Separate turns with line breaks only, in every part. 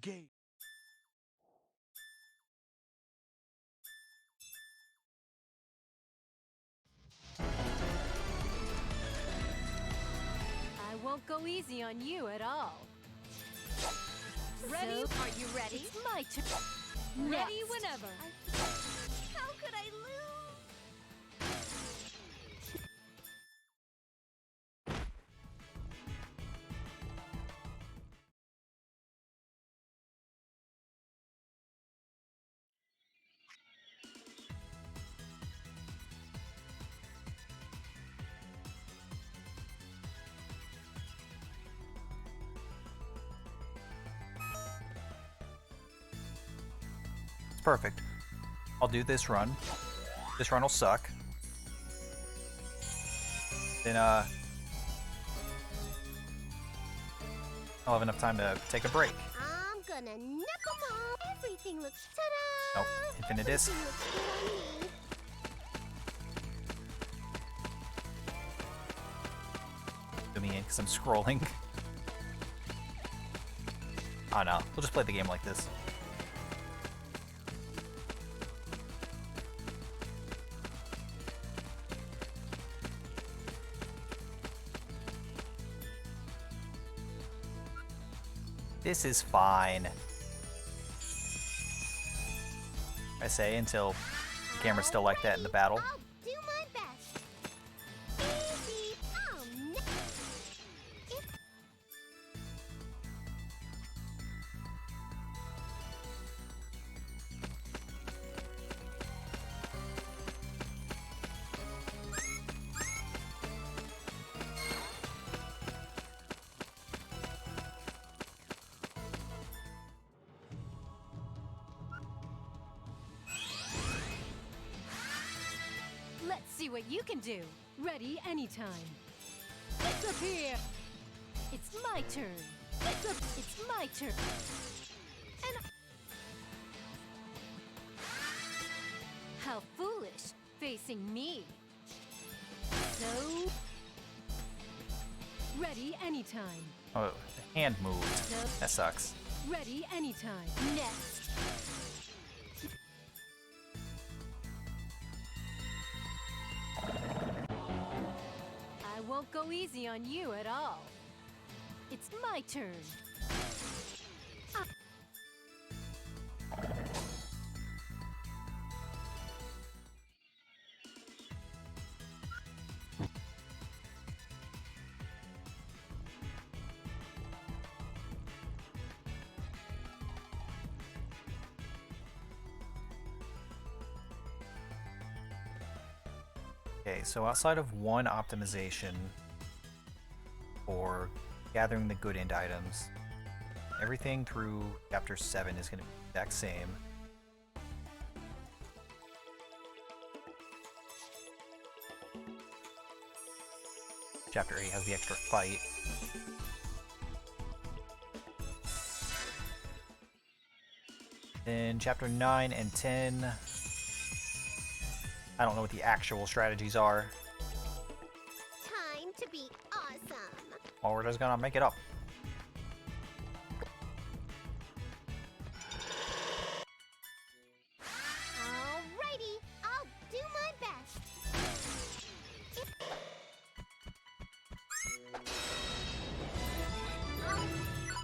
Engage.
I won't go easy on you at all.
Ready?
So,
Are you ready?
it's my turn.
Ready
Next.
whenever. How could I lose?
It's perfect. I'll do this run. This run will suck. Then, I'll have enough time to take a break.
I'm gonna knock 'em all. Everything looks ta-da!
Nope. Infinite disc.
Everything looks good on me.
Zoom me in because I'm scrolling. Oh no, we'll just play the game like this. This is fine. I say until the camera's still like that in the battle.
I'll do my best. Easy. Oh, no.
Let's see what you can do. Ready anytime. Disappear. It's my turn. It's my turn. And how foolish, facing me. So ready anytime.
Oh, the hand moved.
So
That sucks.
ready anytime. Next. I won't go easy on you at all. It's my turn.
Okay, so outside of one optimization for gathering the good end items, everything through Chapter 7 is going to be the exact same. Chapter 8 has the extra fight. Then Chapter 9 and 10, I don't know what the actual strategies are.
Time to be awesome.
Or we're just gonna make it up.
Alrighty, I'll do my best.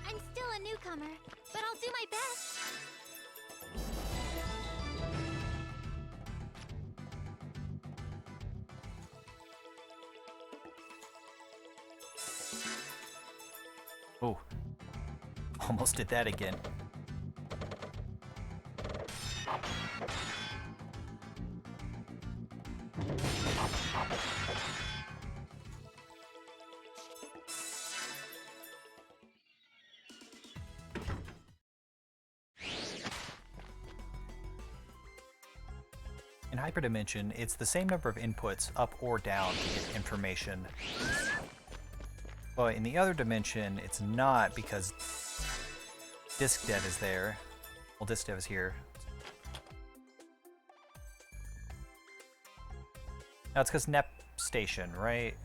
I'm still a newcomer, but I'll do my best.
Oh, almost did that again. In Hyperdimension, it's the same number of inputs up or down to get information. But in the other dimension, it's not because disk dev is there. Well, disk dev is here. No, it's because NEP station, right?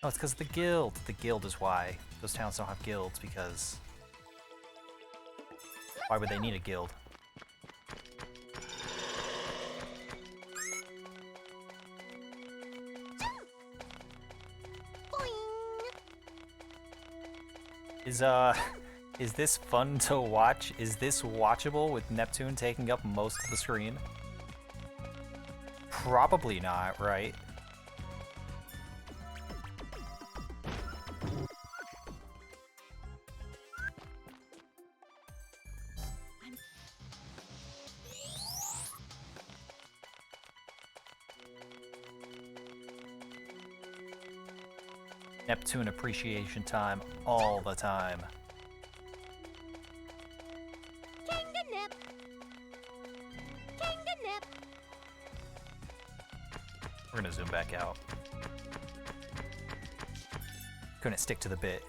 Oh, it's because of the guild. The guild is why. Those towns don't have guilds because... Why would they need a guild? Is this fun to watch? Is this watchable with Neptune taking up most of the screen? Probably not, right? Neptune appreciation time all the time.
Kanganip. Kanganip.
We're gonna zoom back out. Couldn't stick to the bit.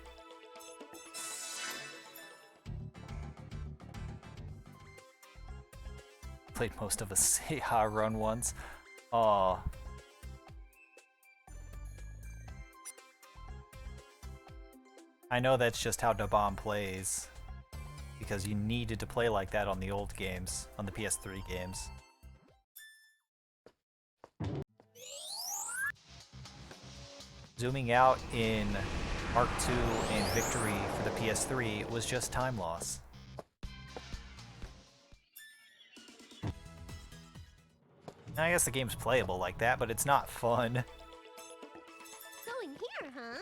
Played most of a Seiha run once. Aw. I know that's just how Dabam plays, because you needed to play like that on the old games, on the PS3 games. Zooming out in Mark II and Victory for the PS3 was just time loss. I guess the game's playable like that, but it's not fun.
Going here, huh?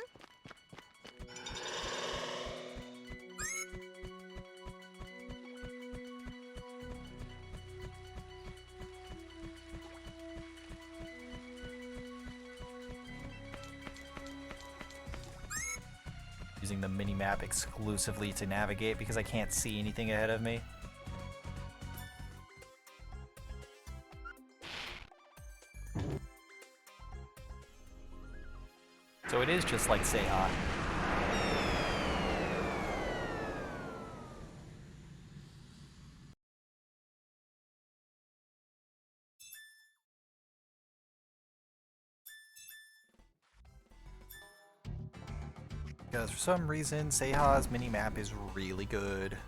Using the mini-map exclusively to navigate because I can't see anything ahead of me. So it is just like Seiha. Because for some reason, Seiha's mini-map is really good.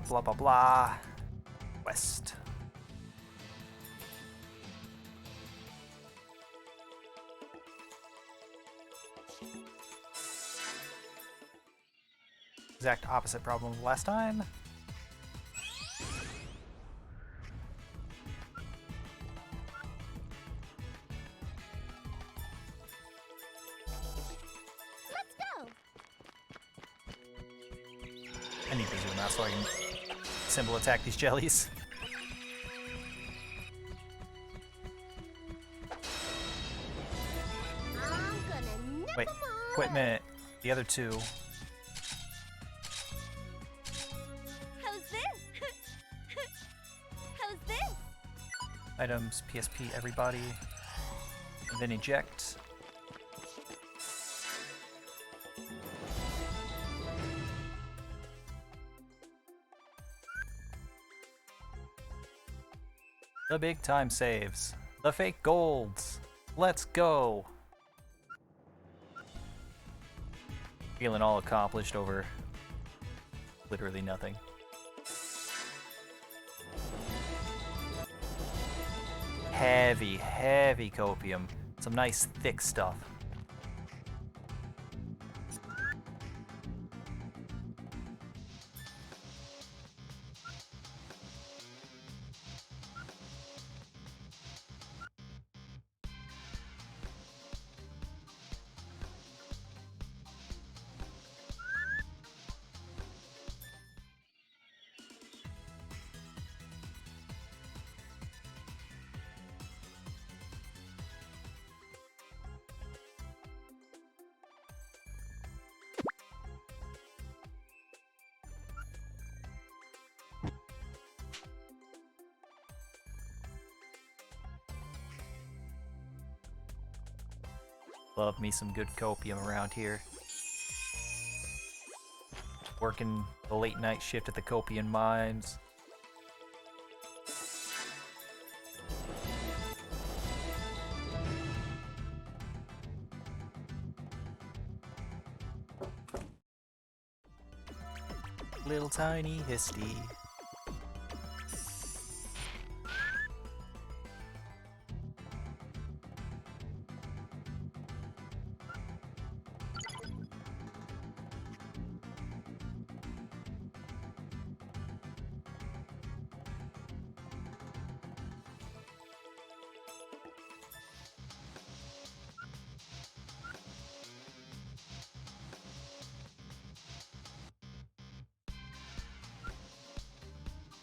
Blah blah blah. West. Exact opposite problem of last time.
Let's go.
I need to zoom out so I can symbol attack these jellies.
I'm gonna nip
Wait,
'em all
wait a
up.
minute. The other two.
How's this? How's this?
Items, PSP, everybody. And then eject. The big time saves. The fake golds. Let's go. Feeling all accomplished over literally nothing. Heavy, heavy copium. Some nice thick stuff. Love me some good copium around here. Working the late night shift at the copium mines. Little tiny Histy.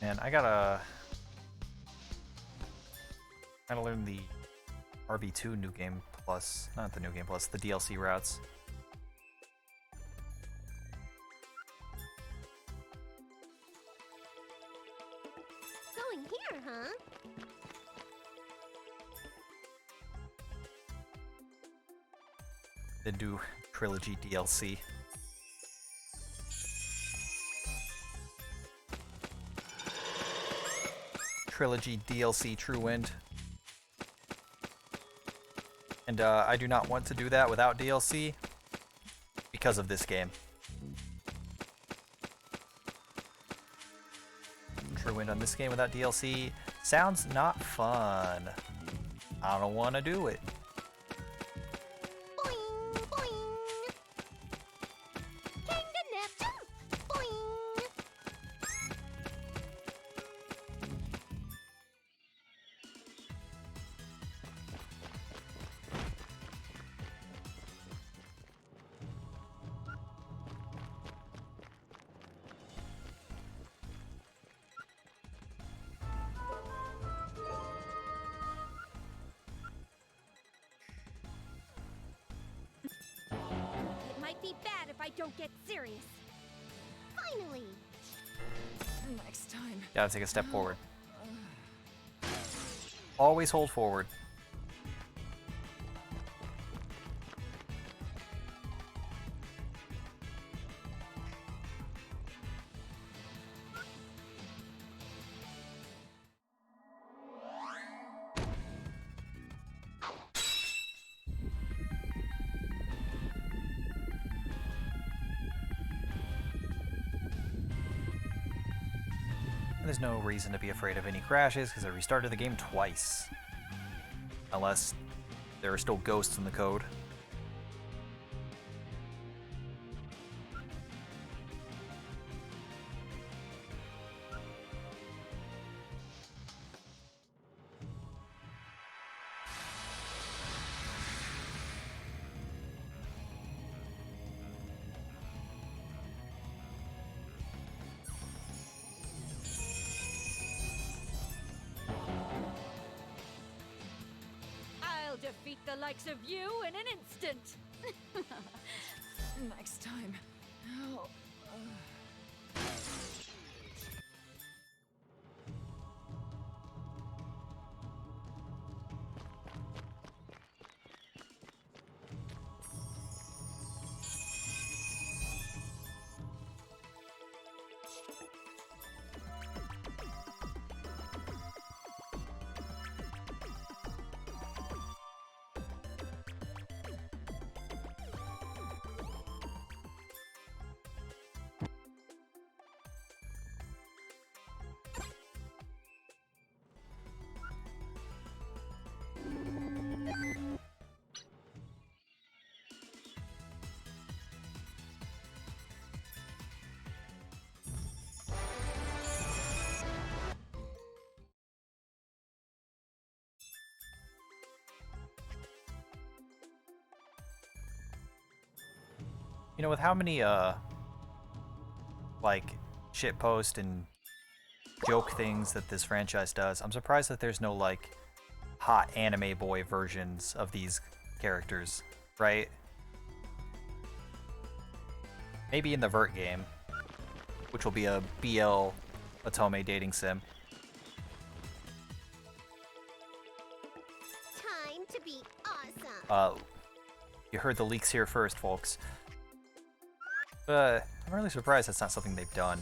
Man, I gotta learn the RB2 New Game Plus, not the New Game Plus, the DLC routes.
Going here, huh?
Then do Trilogy DLC. Trilogy DLC True Wind. And I do not want to do that without DLC because of this game. True Wind on this game without DLC sounds not fun. I don't want to do it.
Boing, boing. Kanganap. Boing.
It might be bad if I don't get serious.
Finally.
Next time.
Gotta take a step forward. Always hold forward. There's no reason to be afraid of any crashes because I restarted the game twice. Unless there are still ghosts in the code.
I'll defeat the likes of you in an instant. Next time. Oh. You know, with how many, like, shitpost and joke things that this franchise does, I'm surprised that there's no, like, hot anime boy versions of these characters, right? Maybe in the Vert game, which will be a BL Otome dating sim.
Time to be awesome.
You heard the leaks here first, folks. I'm really surprised that's not something they've done.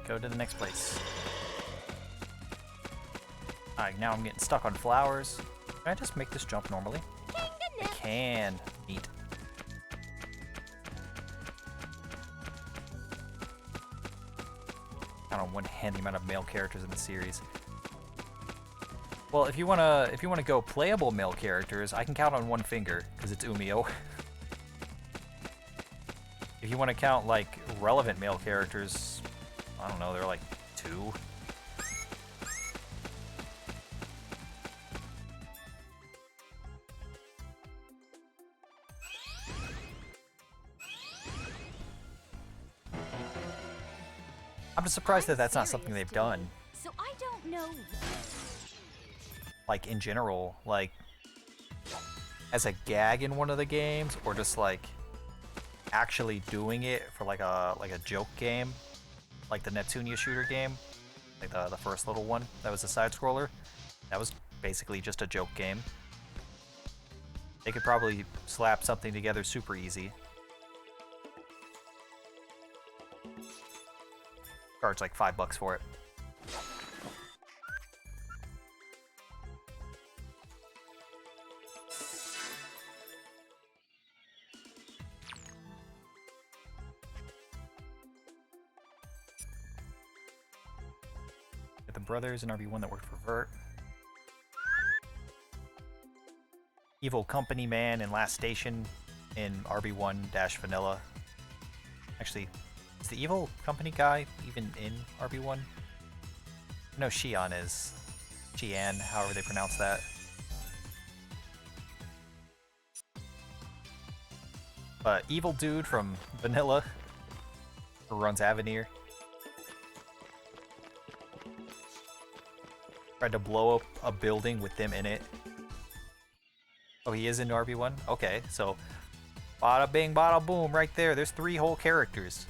Go to the next place. Alright, now I'm getting stuck on flowers. Can I just make this jump normally? I can. Neat. Count on one hand the amount of male characters in the series. Well, if you wanna go playable male characters, I can count on one finger because it's Umio. If you want to count like relevant male characters, I don't know, they're like 2. I'm just surprised that that's not something they've done.
So I don't know.
Like in general, like as a gag in one of the games, or just like actually doing it for like a joke game, like the Neptunia shooter game, like the first little one that was a side scroller. That was basically just a joke game. They could probably slap something together super easy. Charge like $5 for it. Get the brothers and RB1 that worked for Vert. Evil Company Man in Last Station in RB1-Vanilla. Actually, is the Evil Company guy even in RB1? No, Xian is. Xian, however they pronounce that. Evil dude from Vanilla, who runs Avenir. Tried to blow up a building with them in it. Oh, he is in RB1? Okay, so bada bing, bada boom, right there. There's 3 whole characters.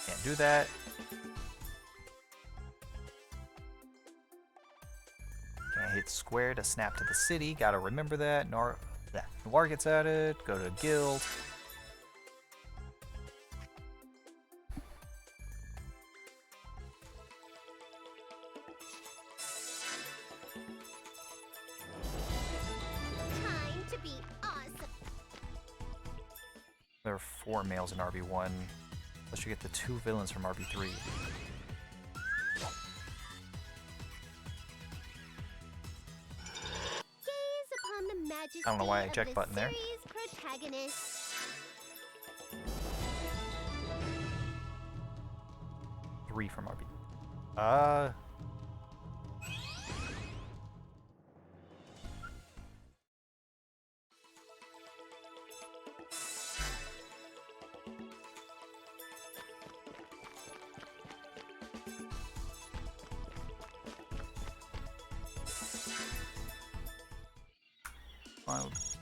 Can't do that. Can't hit square to snap to the city. Gotta remember that. Noir gets added. Go to guild.
Time to be awesome.
There are 4 males in RB1. Unless you get the 2 villains from RB3. I don't know why I eject button there.
Protagonist.
3 from RB.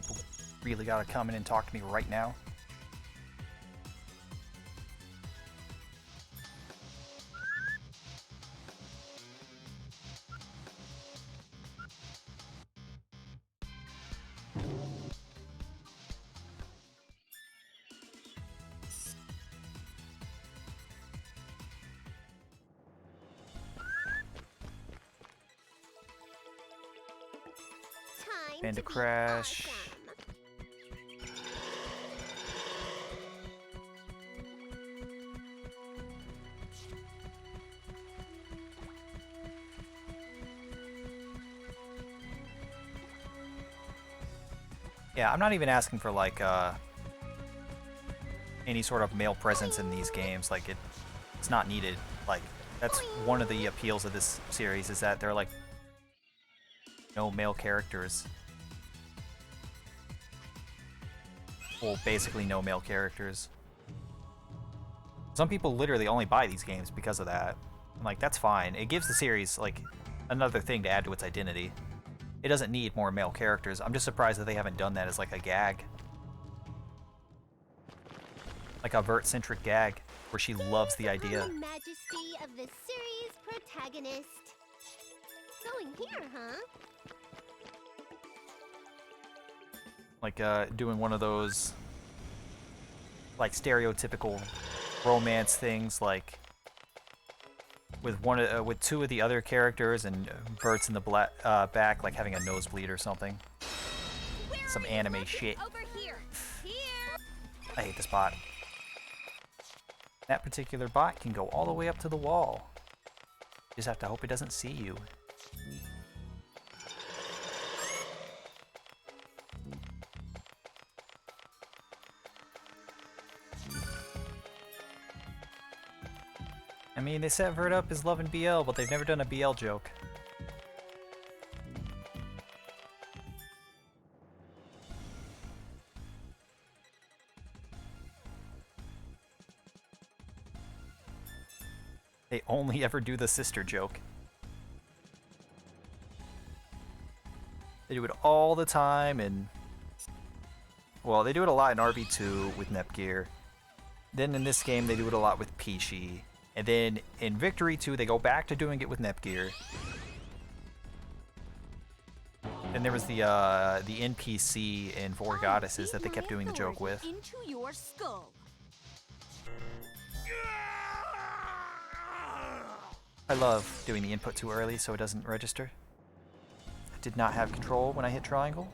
People really gotta come in and talk to me right now.
Time
to
be
crash.
awesome.
Yeah, I'm not even asking for like any sort of male presence in these games. Like it's not needed. Like that's one of the appeals of this series is that there are like no male characters. Well, basically no male characters. Some people literally only buy these games because of that. I'm like, that's fine. It gives the series like another thing to add to its identity. It doesn't need more male characters. I'm just surprised that they haven't done that as like a gag. Like a vert-centric gag where she loves the idea.
The majesty of the series protagonist. Going here, huh?
Like doing one of those like stereotypical romance things, like with with two of the other characters and Bert's in the back, like having a nosebleed or something. Some anime shit.
Over here. Here.
I hate this bot. That particular bot can go all the way up to the wall. You just have to hope it doesn't see you. I mean, they set Vert up as loving BL, but they've never done a BL joke. They only ever do the sister joke. They do it all the time, and well, they do it a lot in RB2 with Nepgear. Then in this game, they do it a lot with Pishi. And then in Victory 2, they go back to doing it with Nepgear. Then there was the NPC in Four Goddesses that they kept doing the joke with.
Into your skull.
I love doing the input too early so it doesn't register. I did not have control when I hit triangle.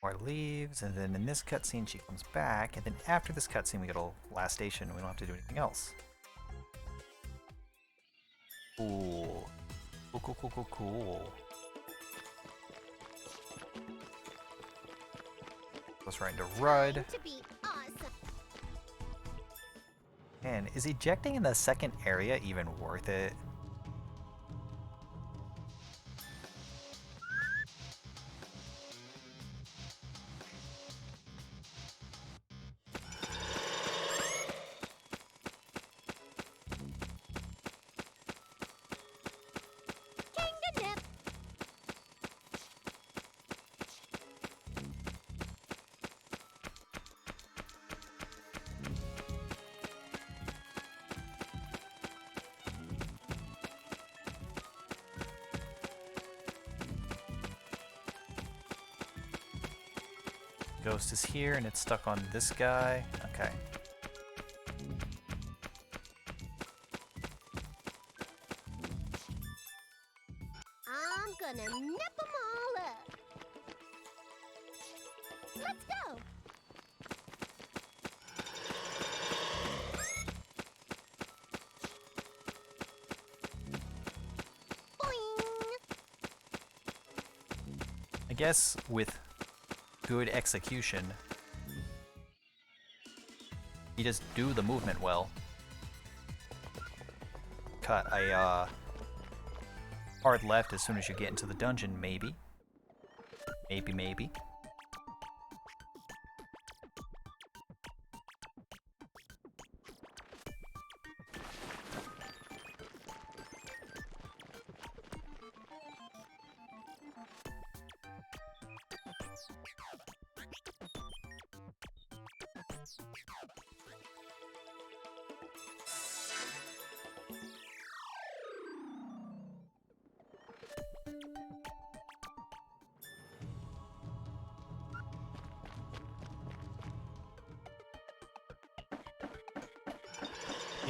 Or leaves, and then in this cutscene she comes back, and then after this cutscene we go to last station and we don't have to do anything else. Cool. Cool, cool, cool, cool, cool. Goes right into Rudd.
To be awesome.
And is ejecting in the second area even worth it?
Kanganip.
Ghost is here and it's stuck on this guy. Okay.
I'm gonna nip them all up. Let's go. Boing.
I guess with good execution, you just do the movement well. Cut a hard left as soon as you get into the dungeon, maybe. Maybe. The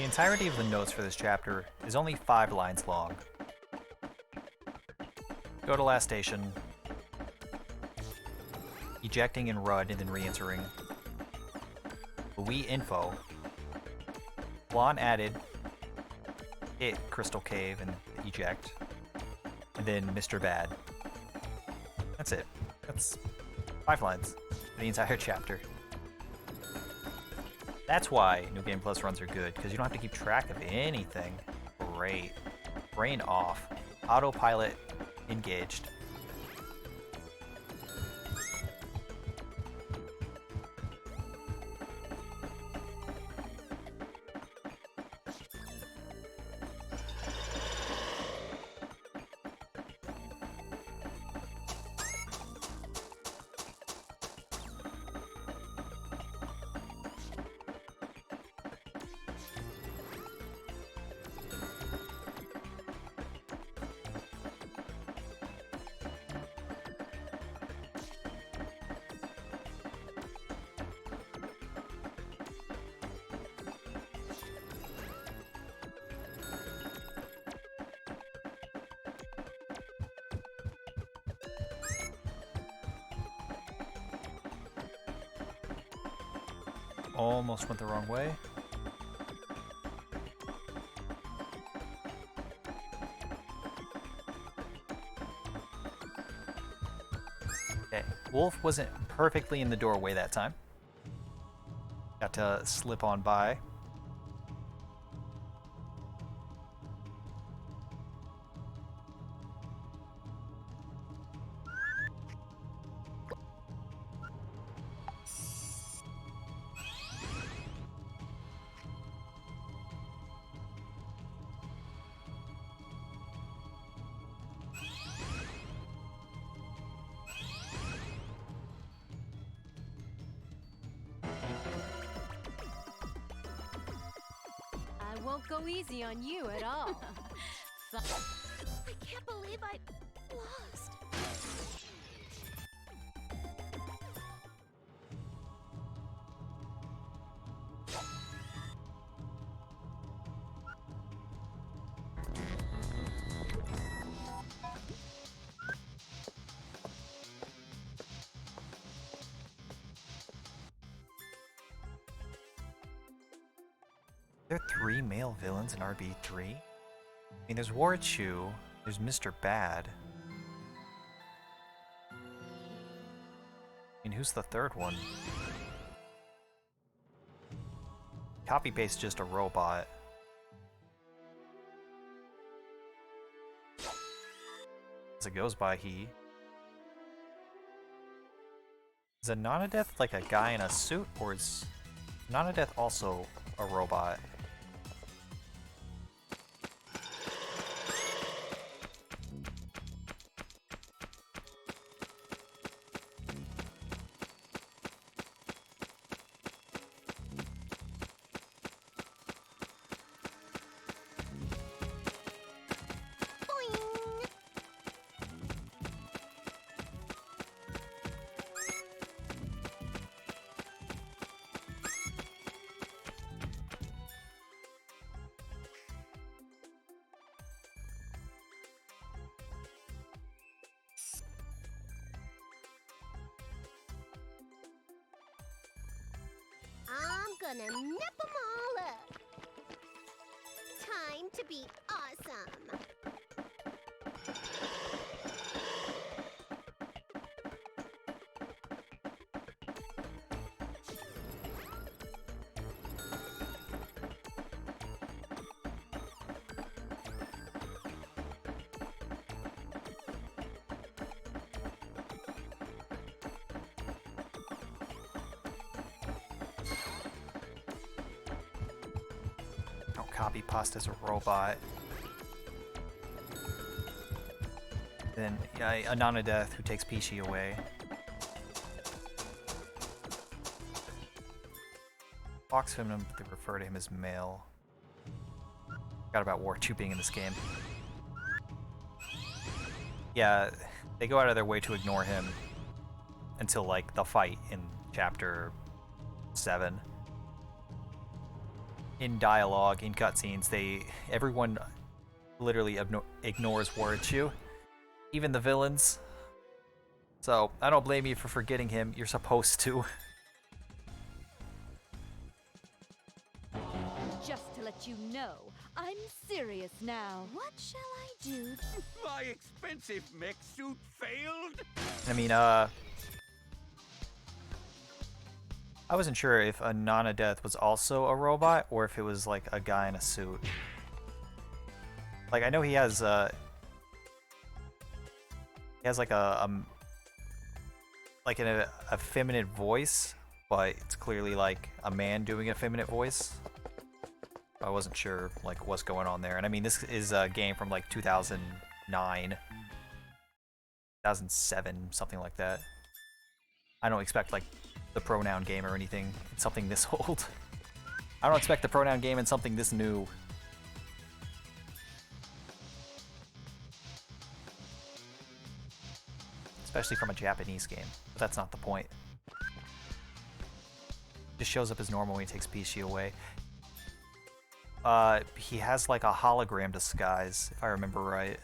entirety of the notes for this chapter is only 5 lines long. Go to last station, ejecting in Rud and then re-entering. Wii info. Blonde added, hit Crystal Cave and eject, and then Mr. Bad. That's it. That's 5 lines for the entire chapter. That's why New Game Plus runs are good, because you don't have to keep track of anything. Great. Brain off. Autopilot engaged. Almost went the wrong way. Okay, Wolf wasn't perfectly in the doorway that time. Got to slip on by.
I won't go easy on you at all.
I can't believe I lost.
There are 3 male villains in RB3? I mean, there's Warachu, there's Mr. Bad. I mean, who's the third one? Copy paste just a robot. As it goes by, he. Is Anonadeth like a guy in a suit, or is Anonadeth also a robot?
I'm gonna nip them all up. Time to be awesome.
Copy pasta as a robot. Then Anonadeth, who takes Peachy away. Fox feminine, but they refer to him as male. Forgot about War2 being in this game. Yeah, they go out of their way to ignore him until, like, the fight in Chapter 7. In dialogue, in cutscenes, everyone literally ignores War2, even the villains. So, I don't blame you for forgetting him. You're supposed to.
Just to let you know, I'm serious now. What shall I do?
My expensive mech suit failed?
I mean, I wasn't sure if Anonadeth was also a robot or if it was like a guy in a suit. Like, I know he has like an effeminate voice, but it's clearly like a man doing a effeminate voice. I wasn't sure like what's going on there. And I mean, this is a game from like 2009, 2007, something like that. I don't expect like the pronoun game or anything. It's something this old. I don't expect the pronoun game in something this new. Especially from a Japanese game. But that's not the point. Just shows up as normal when he takes PC away. He has like a hologram disguise, if I remember right.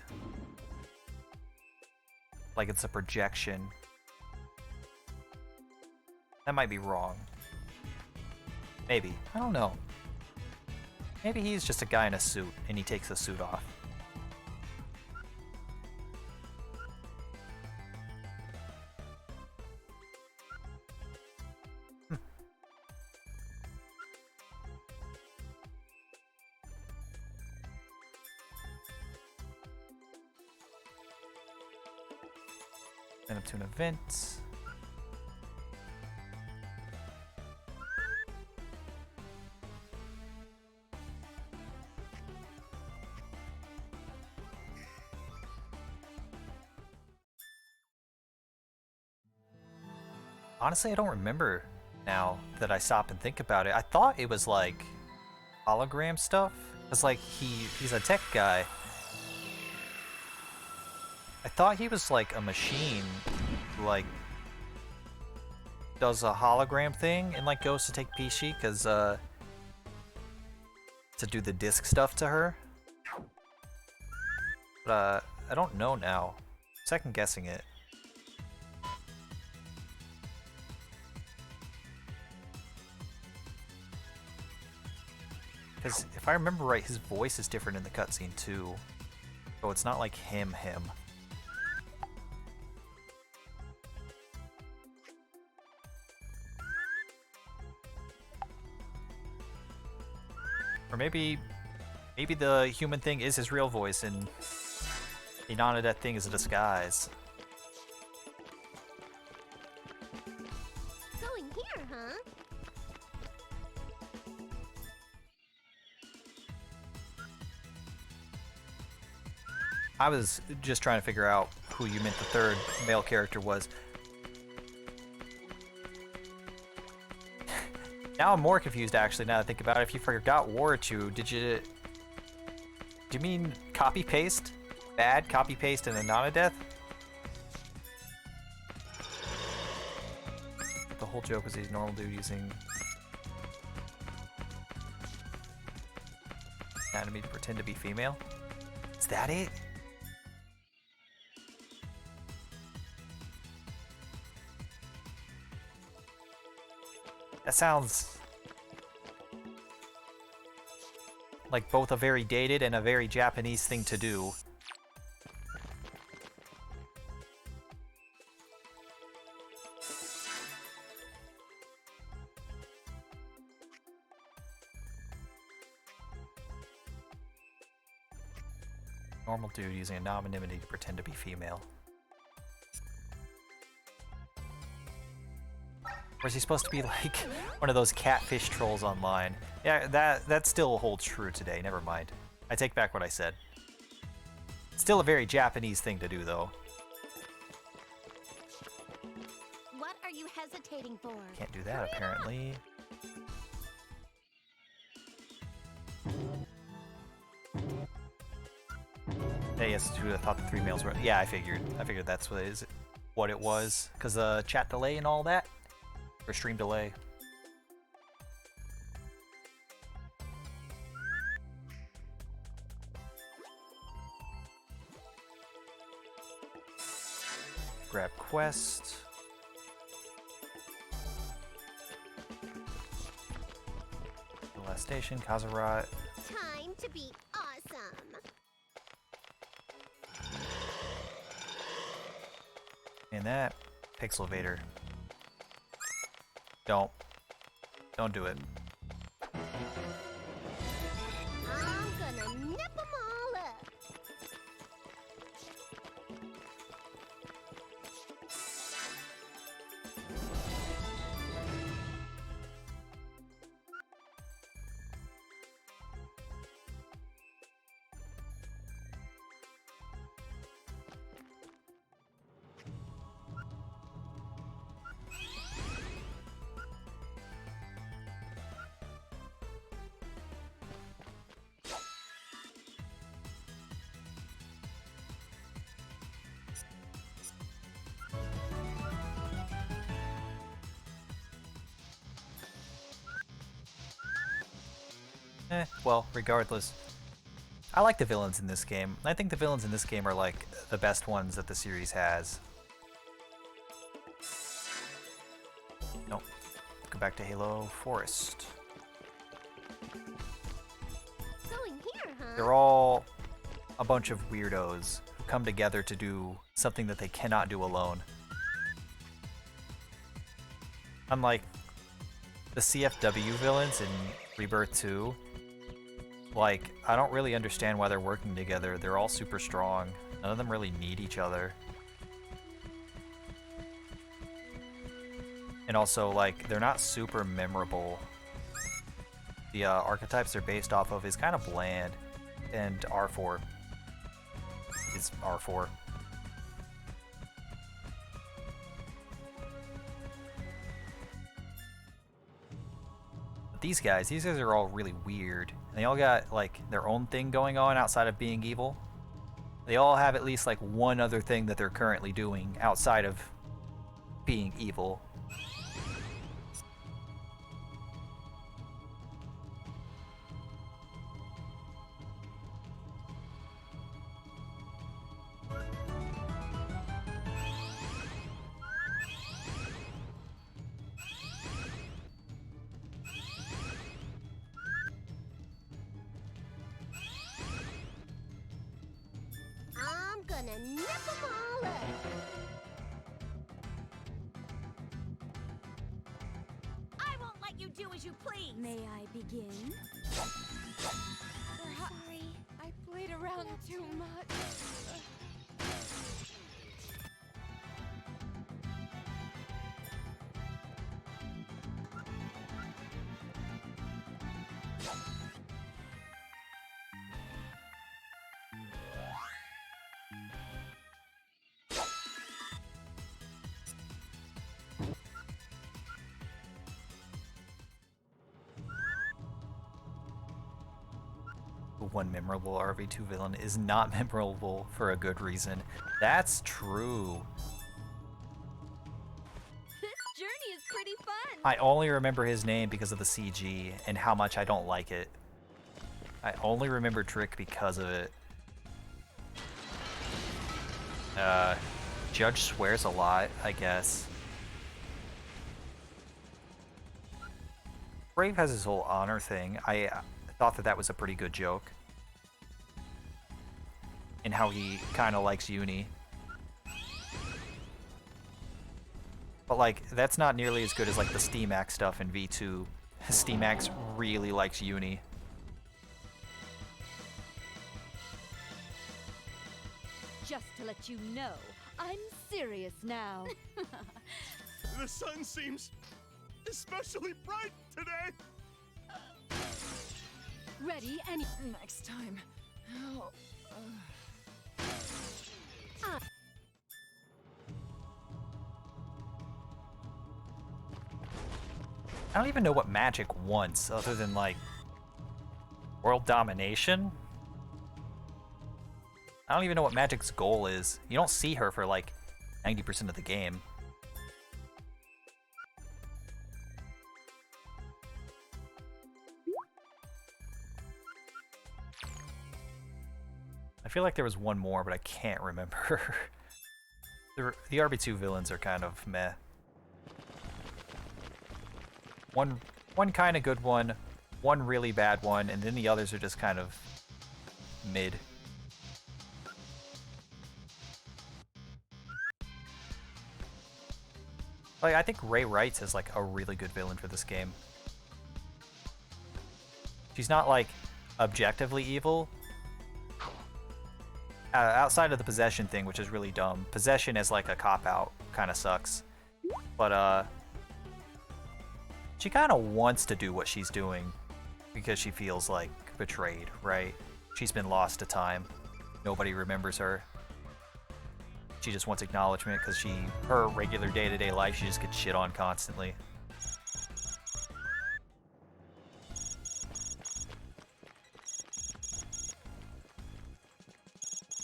Like it's a projection. That might be wrong. Maybe. I don't know. Maybe he's just a guy in a suit and he takes the suit off. Then up to an event. Honestly, I don't remember now that I stop and think about it. I thought it was like hologram stuff. It's like he's a tech guy. I thought he was like a machine who like does a hologram thing and like goes to take Pishi because to do the disc stuff to her. But I don't know now. Second guessing it. Because if I remember right, his voice is different in the cutscene too. So it's not like him. Or maybe the human thing is his real voice and the Anonadeth thing is a disguise.
Going here, huh?
I was just trying to figure out who you meant the third male character was. Now I'm more confused actually now that I think about it. If you forgot War2, do you mean copy paste? Bad copy paste and Anonadeth? The whole joke was he's a normal dude using anatomy to pretend to be female. Is that it? That sounds like both a very dated and a very Japanese thing to do. Normal dude using anonymity to pretend to be female. Or is he supposed to be like one of those catfish trolls online? Yeah, that still holds true today. Never mind. I take back what I said. Still a very Japanese thing to do, though.
What are you hesitating for?
Can't do that, apparently. yes, I thought the 3 males were. Yeah, I figured. I figured that's what it was. Because chat delay and all that. Or stream delay. Grab quest. The last station, Kazarat.
Time to be awesome.
And that Pixelvator. Don't do it.
I'm gonna nip them all up.
Well, regardless. I like the villains in this game. I think the villains in this game are like the best ones that the series has. Nope. Go back to Halo Forest.
Going here, huh?
They're all a bunch of weirdos who come together to do something that they cannot do alone. Unlike the CFW villains in Rebirth 2, like, I don't really understand why they're working together. They're all super strong. None of them really need each other. And also, like, they're not super memorable. The archetypes they're based off of is kind of bland. And R4 is R4. These guys are all really weird. And they all got like their own thing going on outside of being evil. They all have at least like one other thing that they're currently doing outside of being evil.
I'm gonna nip them all up.
I won't let you do as you please. May I begin?
Sorry, I played around too much.
One memorable RV2 villain is not memorable for a good reason. That's true.
This journey is pretty fun.
I only remember his name because of the CG and how much I don't like it. I only remember Trick because of it. Judge swears a lot, I guess. Brave has his whole honor thing. I thought that was a pretty good joke. And how he kind of likes Uni. But like, that's not nearly as good as like the Steamax stuff in V2. Steamax really likes Uni.
Just to let you know, I'm serious now.
The sun seems especially bright today.
Ready any next time. Oh,
I don't even know what Magic wants other than like world domination. I don't even know what Magic's goal is. You don't see her for like 90% of the game. I feel like there was one more, but I can't remember. The RB2 villains are kind of meh. One kind of good one really bad one, and then the others are just kind of mid. Like, I think Ray Wrights is like a really good villain for this game. She's not like objectively evil. Outside of the possession thing, which is really dumb. Possession is like a cop-out, kind of sucks. But she kind of wants to do what she's doing because she feels like betrayed, right? She's been lost to time. Nobody remembers her. She just wants acknowledgement because her regular day-to-day life, she just gets shit on constantly.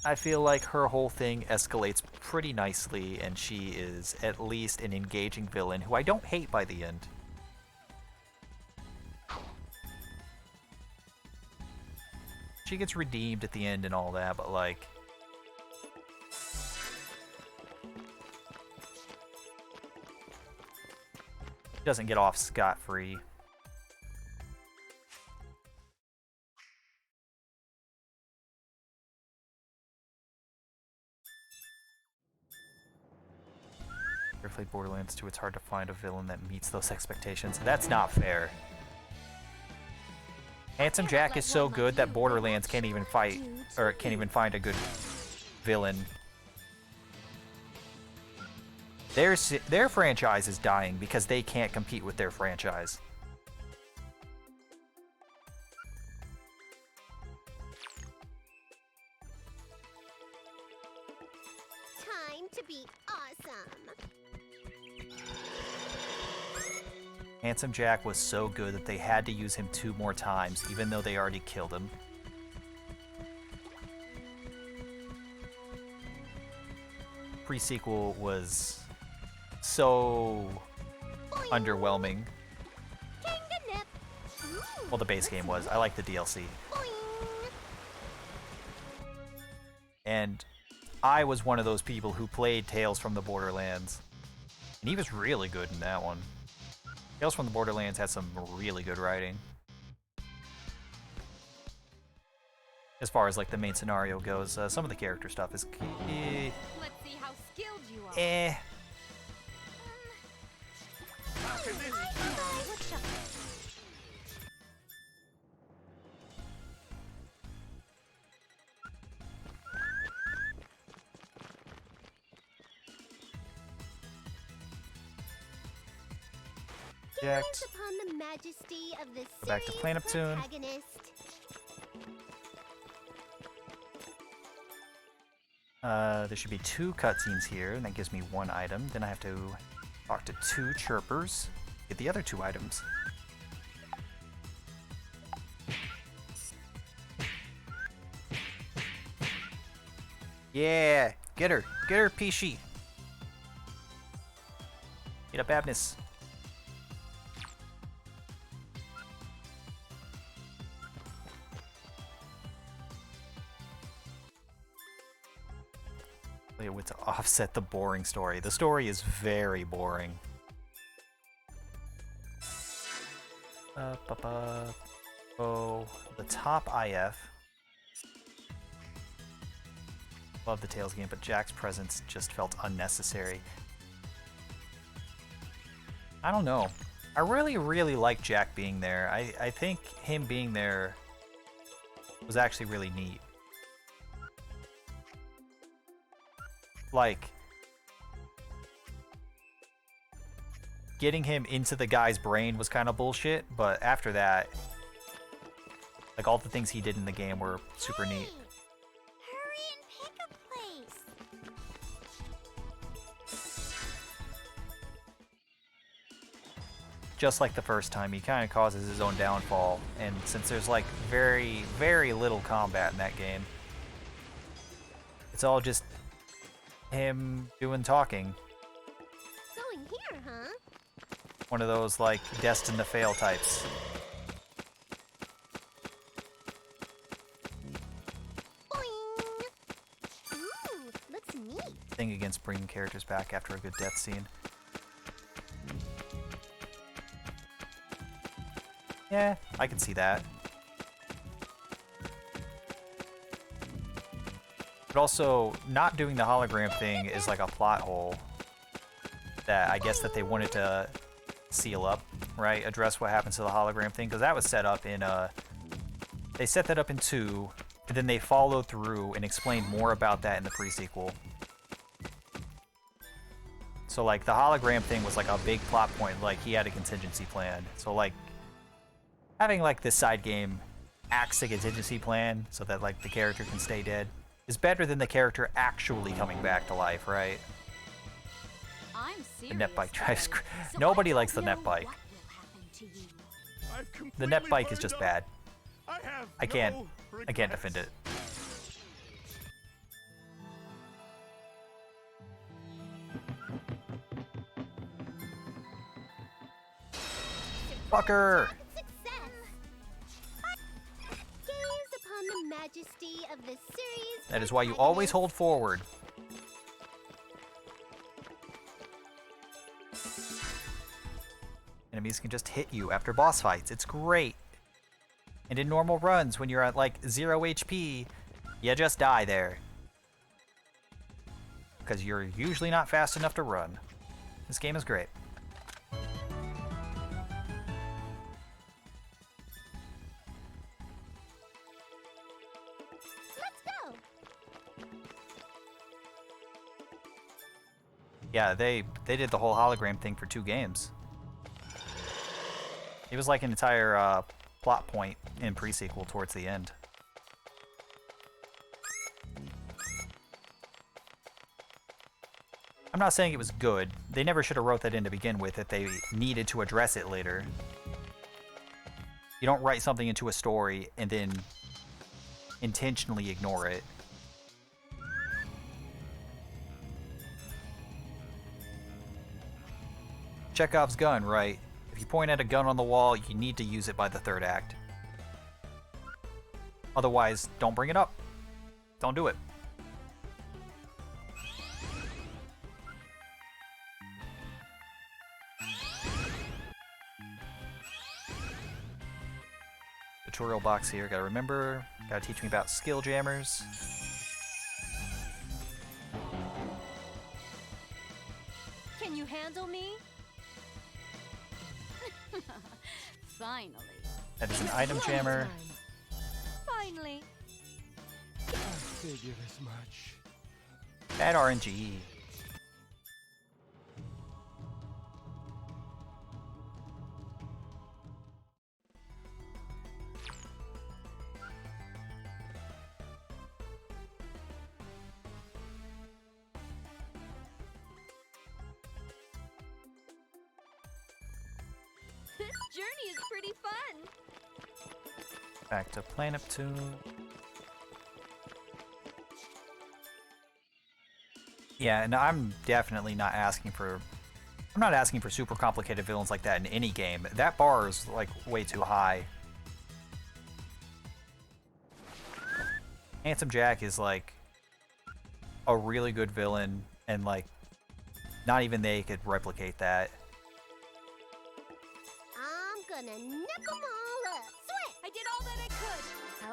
I feel like her whole thing escalates pretty nicely, and she is at least an engaging villain who I don't hate by the end. She gets redeemed at the end and all that, but like... she doesn't get off scot-free. I've played Borderlands 2, it's hard to find a villain that meets those expectations. That's not fair. Handsome Jack is so good that Borderlands can't even fight, or can't even find a good villain. Their franchise is dying because they can't compete with their franchise.
Time to be awesome.
Handsome Jack was so good that they had to use him 2 more times, even though they already killed him. Pre-sequel was so underwhelming. Well, the base game was. I like the DLC. And I was one of those people who played Tales from the Borderlands. And he was really good in that one. Tales from the Borderlands had some really good writing. As far as like the main scenario goes, some of the character stuff is
Let's see how skilled you are.
Jacked.
Upon the majesty of the
Go back to
series
Planet Tune.
protagonist.
There should be 2 cutscenes here, and that gives me 1 item. Then I have to talk to 2 chirpers, get the other 2 items. Yeah, get her, Peachy. Get up, Abness. To offset the boring story. The story is very boring. Oh, the top IF. Love the Tales game, but Jack's presence just felt unnecessary. I don't know. I really like Jack being there. I think him being there was actually really neat. Like, getting him into the guy's brain was kind of bullshit, but after that, like, all the things he did in the game were super neat.
Hurry and pick a place.
Just like the first time, he kind of causes his own downfall, and since there's like very little combat in that game, It's all just him doing talking.
Going here, huh?
One of those, like, destined to fail types.
Boing! Ooh, looks neat.
Thing against bringing characters back after a good death scene. Yeah, I can see that. But also, not doing the hologram thing is like a plot hole that I guess that they wanted to seal up, right? Address what happens to the hologram thing, because that was set up in, they set that up in 2, and then they followed through and explained more about that in the pre-sequel. So, like, the hologram thing was like a big plot point, like, he had a contingency plan. So, like, having, like, this side game acts a contingency plan so that, like, the character can stay dead is better than the character actually coming back to life, right?
I'm
The
serious.
net bike drives.
though, so
Nobody
I
likes the
don't
net
know
bike.
what will happen to you.
The net bike is just bad. I can't
Regrets.
defend it. Fucker!
Success! Gaze upon the majesty of the series.
That is why you always
protagonist.
hold forward. Enemies can just hit you after boss fights. It's great. And in normal runs, when you're at like 0 HP, you just die there. Because you're usually not fast enough to run. This game is great.
Let's go!
Yeah, they did the whole hologram thing for 2 games. It was like an entire plot point in pre-sequel towards the end. I'm not saying it was good. They never should have wrote that in to begin with if they needed to address it later. You don't write something into a story and then intentionally ignore it. Chekhov's gun, right? If you point at a gun on the wall, you need to use it by the 3rd act. Otherwise, don't bring it up. Don't do it. Tutorial box here, gotta remember, gotta teach me about skill jammers.
Can you handle me? Finally.
That is an item jammer.
Finally.
I figured as much.
Bad RNG.
This journey is pretty fun.
Back to Planet Neptune. Yeah, and I'm definitely not asking for... I'm not asking for super complicated villains like that in any game. That bar is, like, way too high. Handsome Jack is, like, a really good villain, and, like, not even they could replicate that.
I'm gonna knock 'em all up.
Sweet! I did all that I could.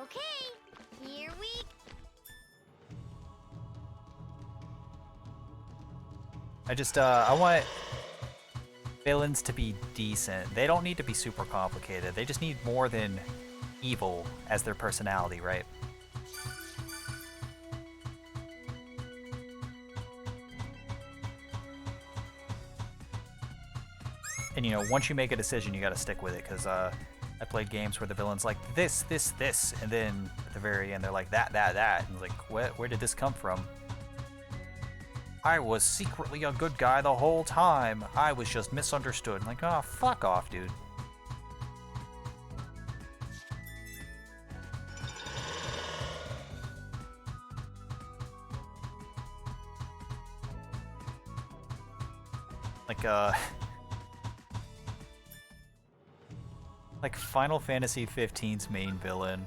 Okay, here we
I just, I want villains to be decent. They don't need to be super complicated. They just need more than evil as their personality, right? And, you know, once you make a decision, you gotta stick with it, because, I played games where the villain's like, this, and then at the very end, they're like, that, and it's like, where did this come from? I was secretly a good guy the whole time. I was just misunderstood. I'm like, oh, fuck off, dude. like Final Fantasy 15's main villain.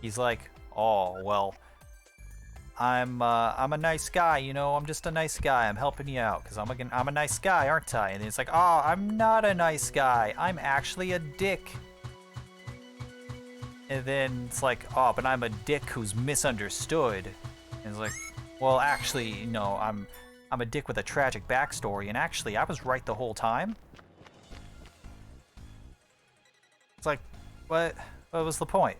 He's like, oh well, I'm a nice guy, you know. I'm just a nice guy. I'm helping you out because I'm a nice guy, aren't I? And it's like, oh, I'm not a nice guy. I'm actually a dick. And then it's like, oh, but I'm a dick who's misunderstood. And it's like, well, actually, no, I'm a dick with a tragic backstory, and actually, I was right the whole time. It's like, what was the point?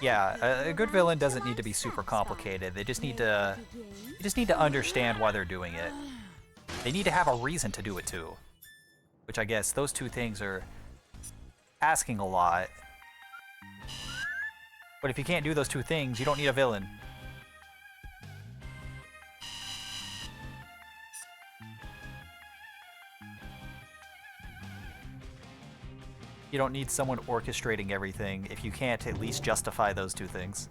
Yeah, a good villain doesn't need to be super complicated. They just need to understand why they're doing it. They need to have a reason to do it too. Which I guess those two things are asking a lot. But if you can't do those two things, you don't need a villain. You don't need someone orchestrating everything if you can't at least justify those two things.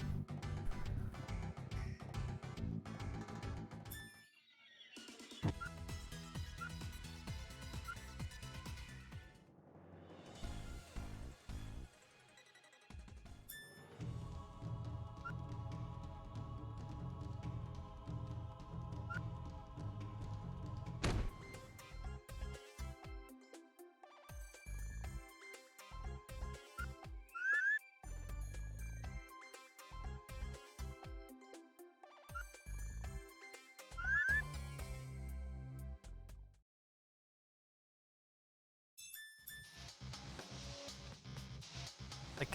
Like,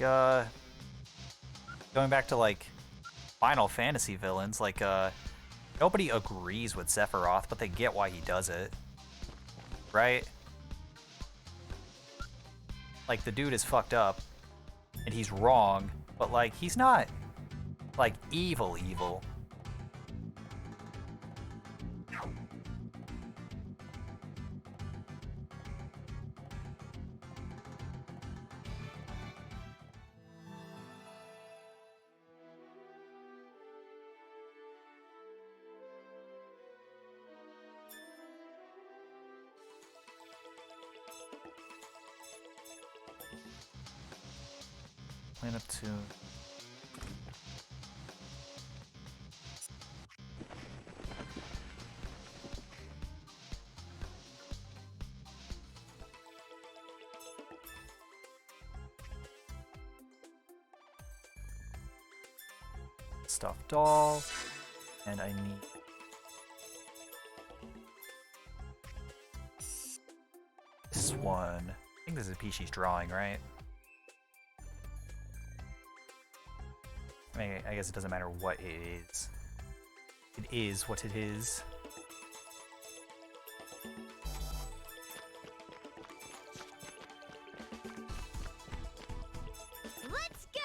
going back to, like, Final Fantasy villains, like, nobody agrees with Sephiroth, but they get why he does it. Right? Like, the dude is fucked up, and he's wrong, but, like, he's not, like, evil. Clean up to... Stuffed doll, and I need... This one. I think this is a piece she's drawing, right? I mean, I guess it doesn't matter what it is. It is what it is.
Let's go!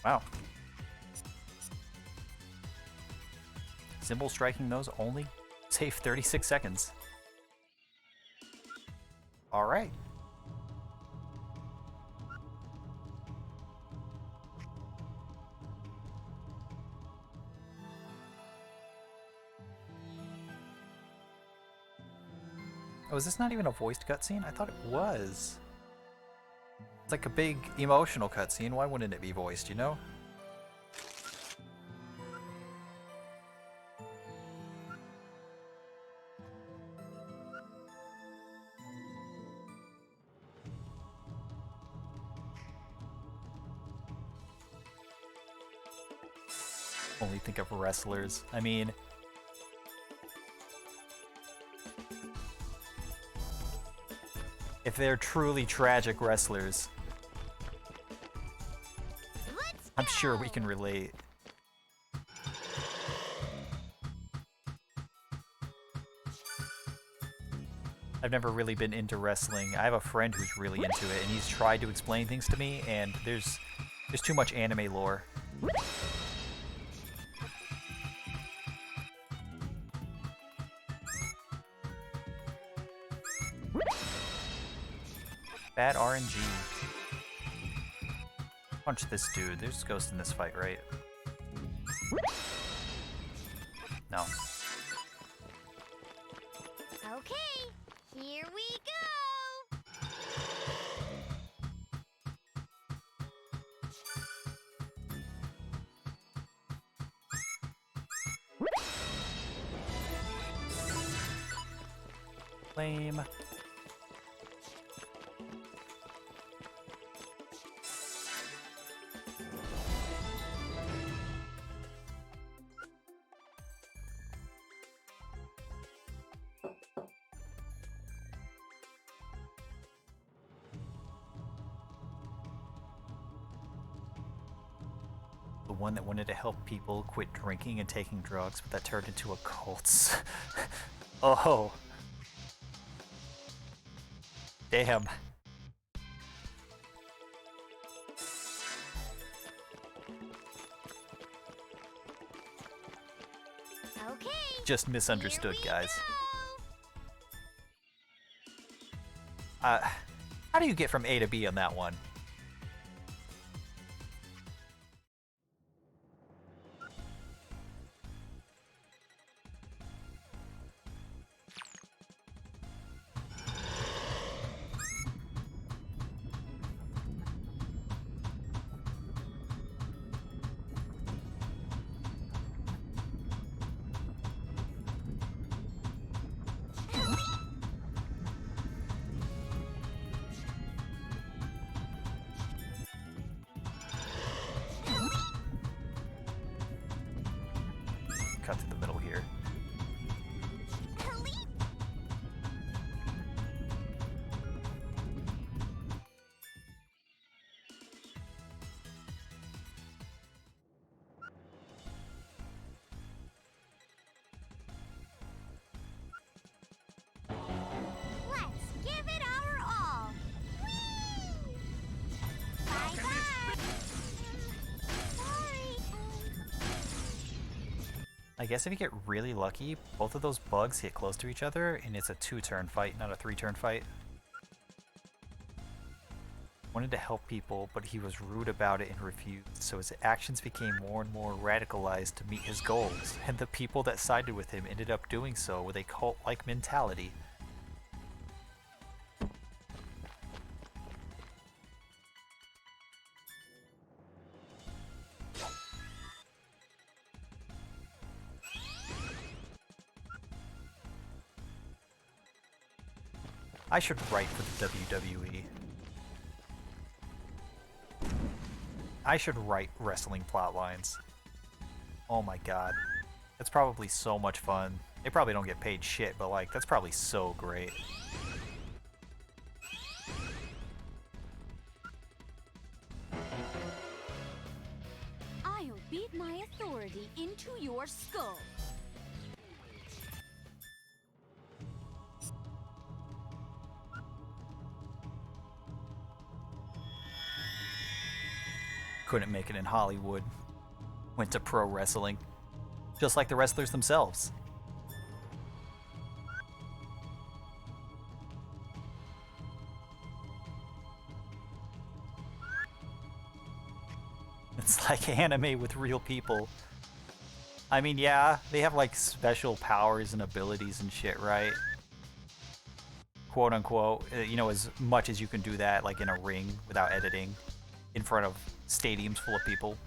Wow. Symbol striking those only save 36 seconds. Alright. Oh, is this not even a voiced cutscene? I thought it was. It's like a big emotional cutscene. Why wouldn't it be voiced, you know? Only think of wrestlers. I mean... if they're truly tragic wrestlers,
Let's
I'm sure we
go.
can relate. I've never really been into wrestling. I have a friend who's really into it, and he's tried to explain things to me, and there's too much anime lore. Bad RNG. Punch this dude. There's a ghost in this fight, right? No.
Okay, here we go.
Lame. The one that wanted to help people quit drinking and taking drugs, but that turned into a cult. Oh. Damn.
Okay.
Just misunderstood,
here we
guys.
go.
How do you get from A to B on that one? Cut to the middle here.
Let's give it our all. Whee! Bye-bye. Sorry.
I guess if you get really lucky, both of those bugs hit close to each other, and it's a 2-turn fight, not a 3-turn fight. Wanted to help people, but he was rude about it and refused, so his actions became more and more radicalized to meet his goals, and the people that sided with him ended up doing so with a cult-like mentality. I should write for the WWE. I should write wrestling plot lines. Oh my god. That's probably so much fun. They probably don't get paid shit, but like, that's probably so great.
I'll beat my authority into your skull.
Couldn't make it in Hollywood. Went to pro wrestling. Just like the wrestlers themselves. It's like anime with real people. I mean, yeah, they have like special powers and abilities and shit, right? Quote unquote, you know, as much as you can do that like in a ring without editing in front of stadiums full of people.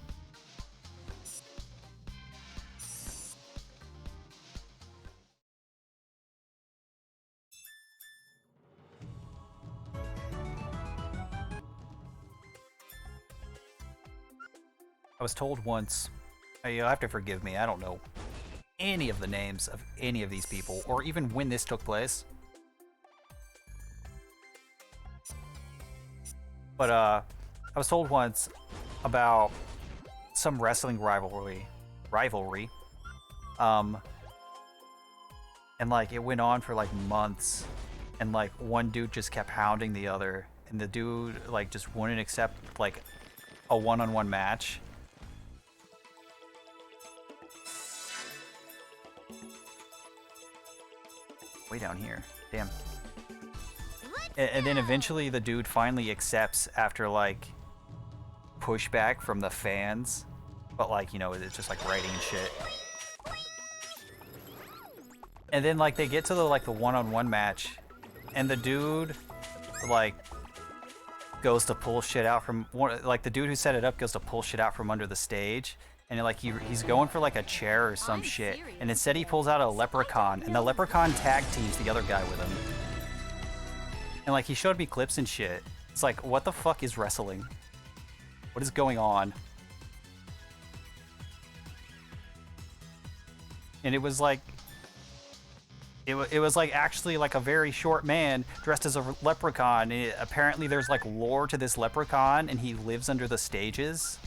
I was told once, you'll have to forgive me, I don't know any of the names of any of these people, or even when this took place. But I was told once about some wrestling rivalry. And like it went on for like months, and like one dude just kept hounding the other, and the dude like just wouldn't accept like a one-on-one match. Way down here. Damn. And then eventually the dude finally accepts after like pushback from the fans, but like, you know, it's just like writing and shit. And then like they get to the one-on-one match, and the dude like goes to pull shit out from the dude who set it up goes to pull shit out from under the stage, and like he's going for like a chair or some shit, and instead he pulls out a leprechaun, and the leprechaun tag teams the other guy with him. And like he showed me clips and shit. It's like, what the fuck is wrestling? What is going on? And it was like it was like actually like a very short man dressed as a leprechaun. Apparently there's like lore to this leprechaun, and he lives under the stages.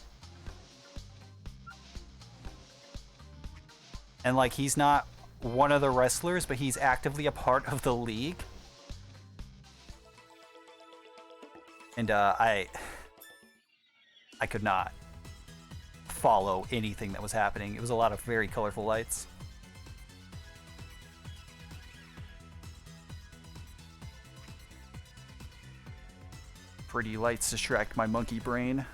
And like he's not one of the wrestlers, but he's actively a part of the league. And I could not follow anything that was happening. It was a lot of very colorful lights. Pretty lights distract my monkey brain.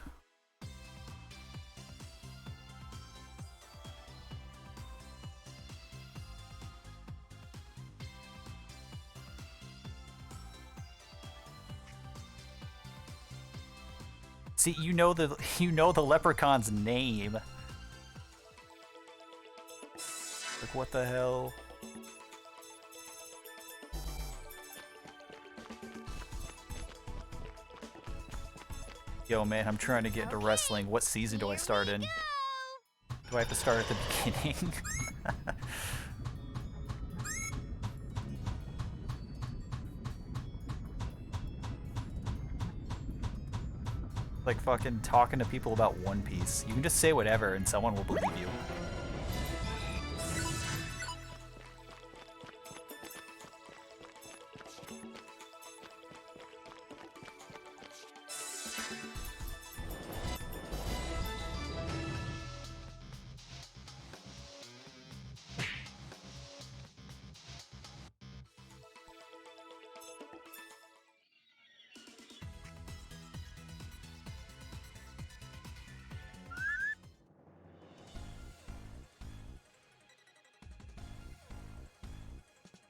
See, you know the leprechaun's name. Like, what the hell? Yo, man, I'm trying to get into wrestling. What season do I start in? Do I have to start at the beginning? Like fucking talking to people about One Piece. You can just say whatever and someone will believe you.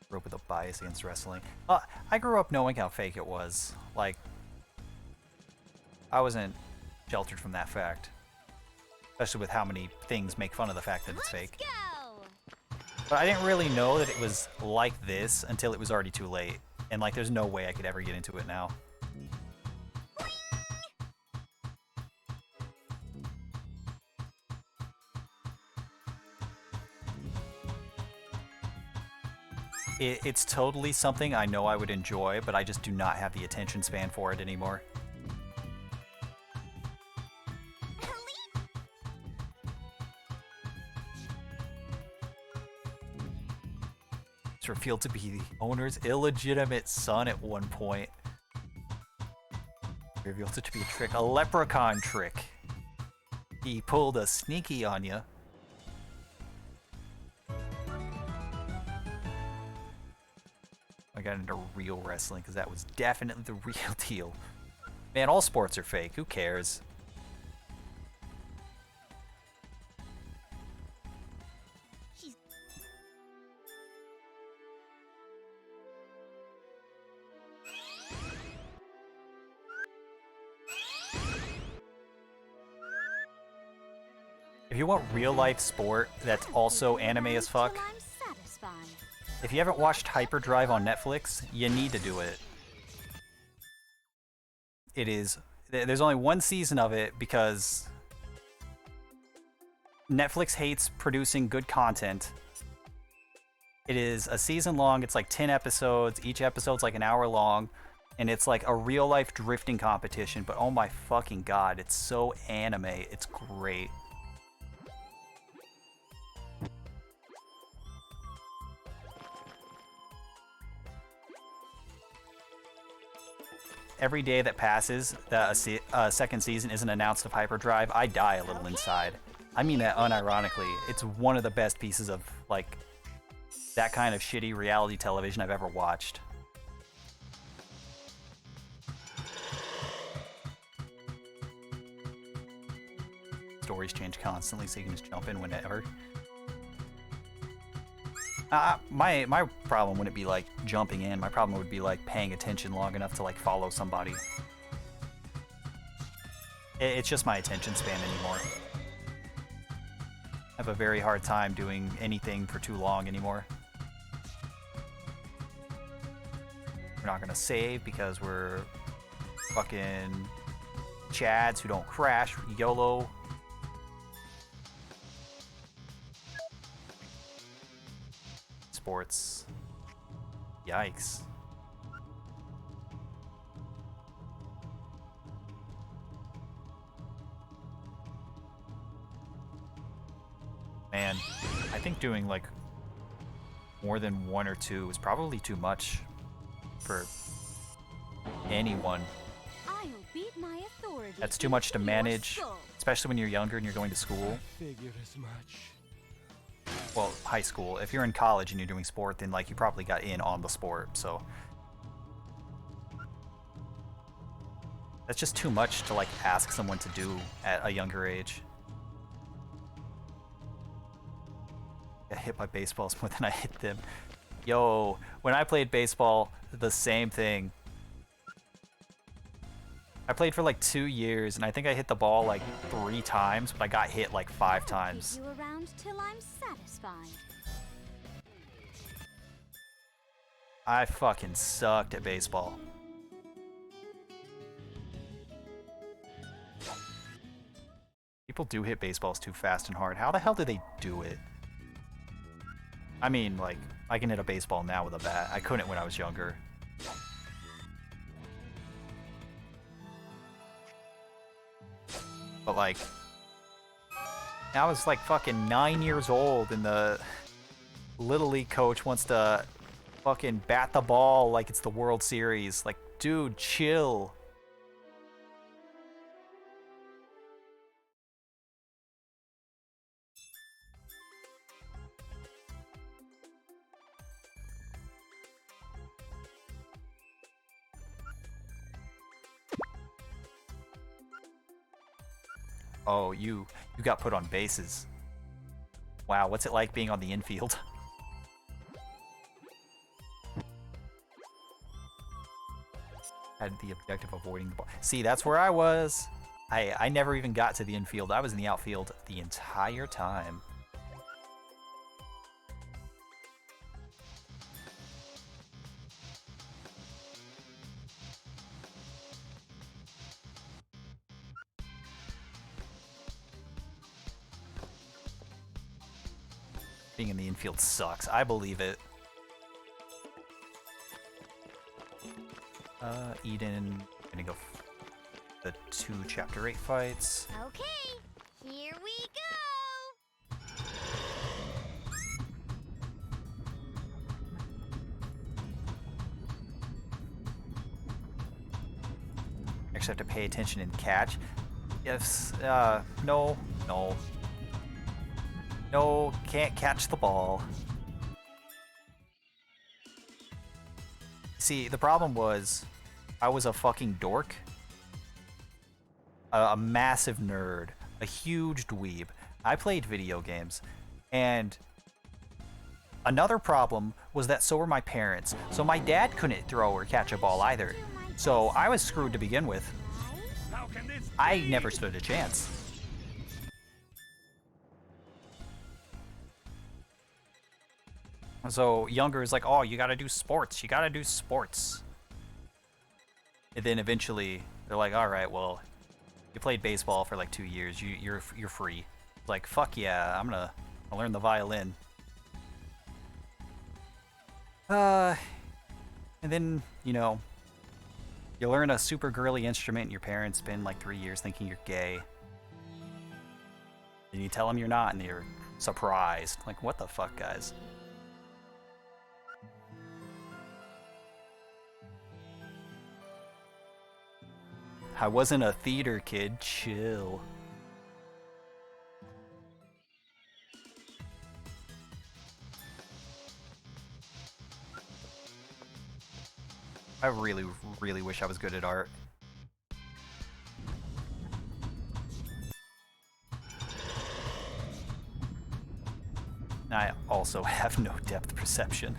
Grew up with a bias against wrestling. I grew up knowing how fake it was. Like, I wasn't sheltered from that fact. Especially with how many things make fun of the fact that it's fake. But I didn't really know that it was like this until it was already too late. And like, there's no way I could ever get into it now. It's totally something I know I would enjoy, but I just do not have the attention span for it anymore. It's revealed to be the owner's illegitimate son at one point. Revealed it to be a trick, a leprechaun trick. He pulled a sneaky on you. I got into real wrestling because that was definitely the real deal. Man, all sports are fake. Who cares? If you want real life sport that's also anime as fuck, if you haven't watched Hyperdrive on Netflix, you need to do it. It is... There's only one season of it because Netflix hates producing good content. It is a season long. It's like 10 episodes. Each episode's like an hour long. And it's like a real life drifting competition, but oh my fucking god, it's so anime. It's great. Every day that passes that a second season isn't announced of Hyperdrive, I die a little inside. I mean that unironically. It's one of the best pieces of, like, that kind of shitty reality television I've ever watched. Stories change constantly, so you can just jump in whenever. My problem wouldn't be like jumping in. My problem would be like paying attention long enough to like follow somebody. It's just my attention span anymore. I have a very hard time doing anything for too long anymore. We're not gonna save because we're fucking Chads who don't crash. YOLO. Sports. Yikes. Man, I think doing like more than one or two is probably too much for anyone.
I'll beat my authority.
That's too much to
into your
manage,
soul.
especially when you're younger and you're going to school.
Figure as much.
Well, high school. If you're in college and you're doing sport, then like you probably got in on the sport, so that's just too much to like ask someone to do at a younger age. I hit by baseballs more than I hit them. Yo, when I played baseball, the same thing. I played for like 2 years, and I think I hit the ball like 3 times, but I got hit like 5 times.
Keep you around till I'm satisfied.
I fucking sucked at baseball. People do hit baseballs too fast and hard. How the hell do they do it? I mean, like, I can hit a baseball now with a bat. I couldn't when I was younger. But like, I was like fucking 9 years old and the Little League coach wants to fucking bat the ball like it's the World Series. Like, dude, chill. Oh, you got put on bases. Wow, what's it like being on the infield? Had the objective of avoiding the ball. See, that's where I was. I never even got to the infield. I was in the outfield the entire time. Being in the infield sucks. I believe it. Eden, gonna go the 2 Chapter 8 fights.
Okay, here we go.
Actually have to pay attention and catch. Yes, no, no. No, can't catch the ball. See, the problem was, I was a fucking dork. A massive nerd. A huge dweeb. I played video games. And another problem was that so were my parents. So my dad couldn't throw or catch a ball either. So I was screwed to begin with.
How can this be?
I never stood a chance. So younger is like, oh, you gotta do sports. You gotta do sports. And then eventually they're like, all right, well, you played baseball for like 2 years. You're free. It's like, fuck yeah, I'm gonna learn the violin. And then, you know, You learn a super girly instrument and your parents spend like 3 years thinking you're gay. And you tell them you're not and you're surprised. Like, what the fuck, guys? I wasn't a theater kid. Chill. I really, really wish I was good at art. I also have no depth perception.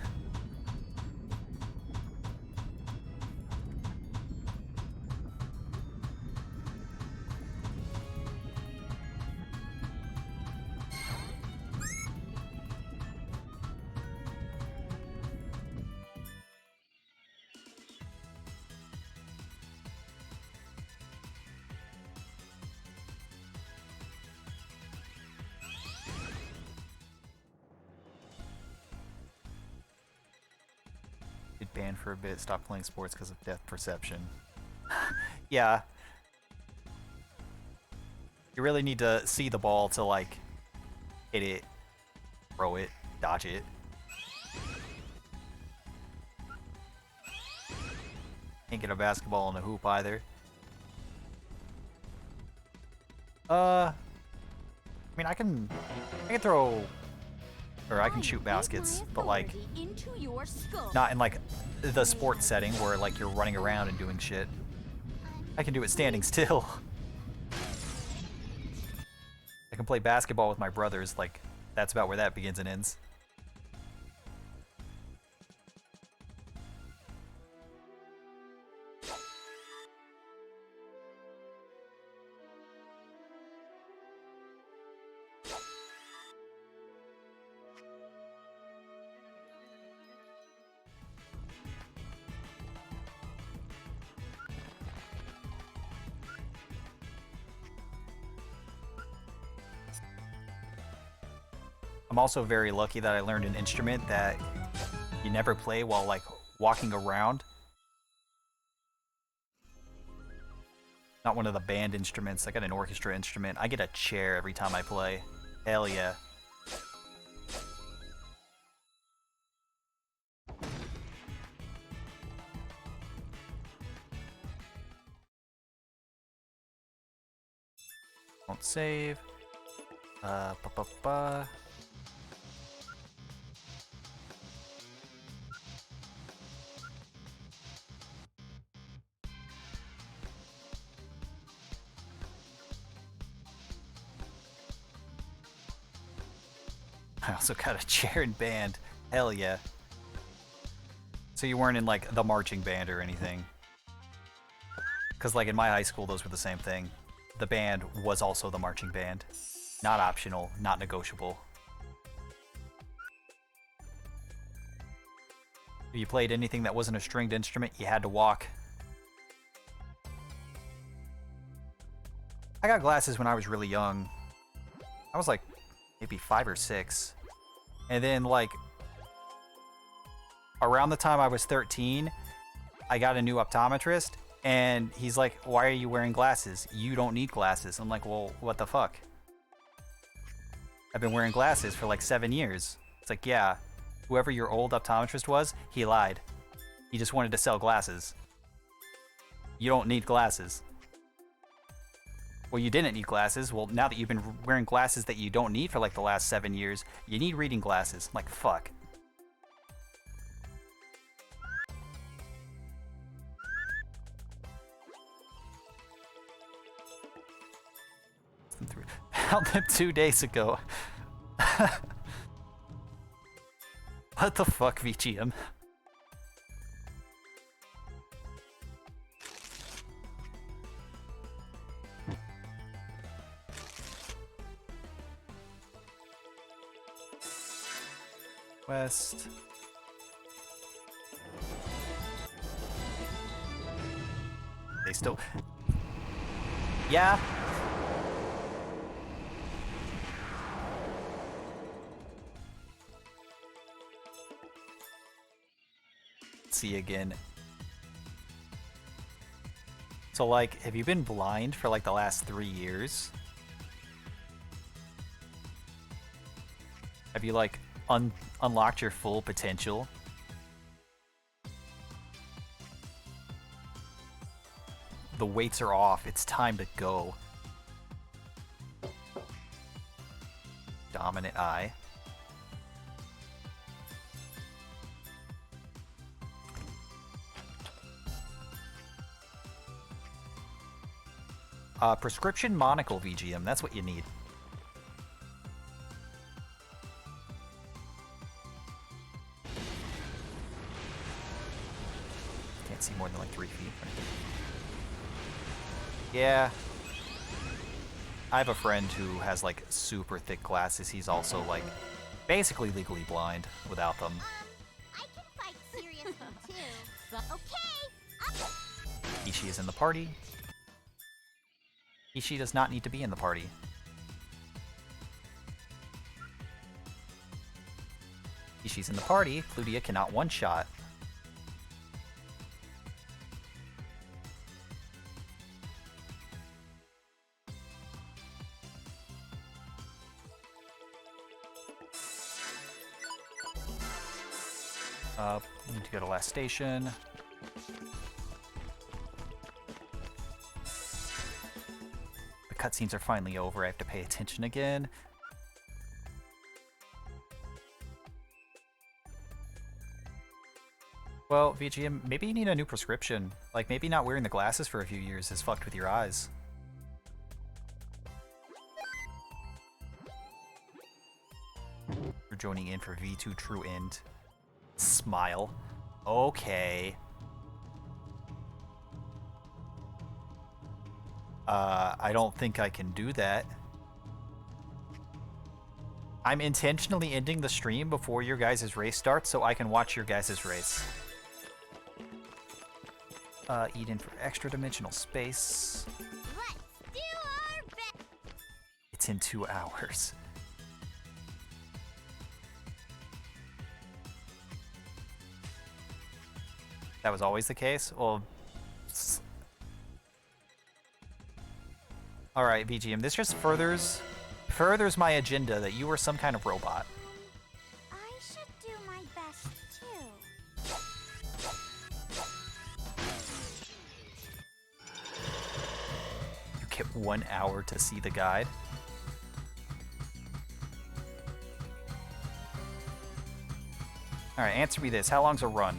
Banned for a bit, stopped playing sports because of depth perception. Yeah. You really need to see the ball to, like, hit it, throw it, dodge it. Can't get a basketball in a hoop either. I mean, I can throw, or I can shoot baskets, but like, not in like the sports setting where like you're running around and doing shit. I can do it standing still. I can play basketball with my brothers, like, that's about where that begins and ends. I'm also very lucky that I learned an instrument that you never play while like walking around. Not one of the band instruments. I got an orchestra instrument. I get a chair every time I play. Hell yeah. Won't save. I also got a chair in band. Hell yeah. So you weren't in like the marching band or anything? Because like in my high school, those were the same thing. The band was also the marching band. Not optional, not negotiable. If you played anything that wasn't a stringed instrument, you had to walk. I got glasses when I was really young. I was like maybe 5 or 6. And then like around the time I was 13, I got a new optometrist and he's like, "Why are you wearing glasses? You don't need glasses." I'm like, "Well, what the fuck? I've been wearing glasses for like 7 years." It's like, "Yeah, whoever your old optometrist was, he lied. He just wanted to sell glasses. You don't need glasses." Well, you didn't need glasses. Well, now that you've been wearing glasses that you don't need for like the last 7 years, you need reading glasses. I'm like, fuck. Found them 2 days ago. What the fuck, VGM? West. They still... Yeah. See you again. So, like, have you been blind for, like, the last 3 years? Have you, like, unlocked your full potential? The weights are off. It's time to go. Dominant eye. Prescription monocle VGM. That's what you need. Can't see more than like 3 feet. Yeah. I have a friend who has like super thick glasses. He's also like basically legally blind without them.
I can fight seriously too. Okay.
Ishi is in the party. Ishi does not need to be in the party. Ishi's in the party. Plutia cannot one-shot. We need to go to last station. The cutscenes are finally over. I have to pay attention again. Well, VGM, maybe you need a new prescription. Like, maybe not wearing the glasses for a few years has fucked with your eyes. You're joining in for V2 True End. Smile. Okay. I don't think I can do that. I'm intentionally ending the stream before your guys' race starts so I can watch your guys' race. Eat in for extra dimensional space.
Let's do our best.
It's in 2 hours. That was always the case? Well... Alright, VGM, this just furthers my agenda that you are some kind of robot.
I should do my best too.
You get 1 hour to see the guide. Alright, answer me this. How long's a run?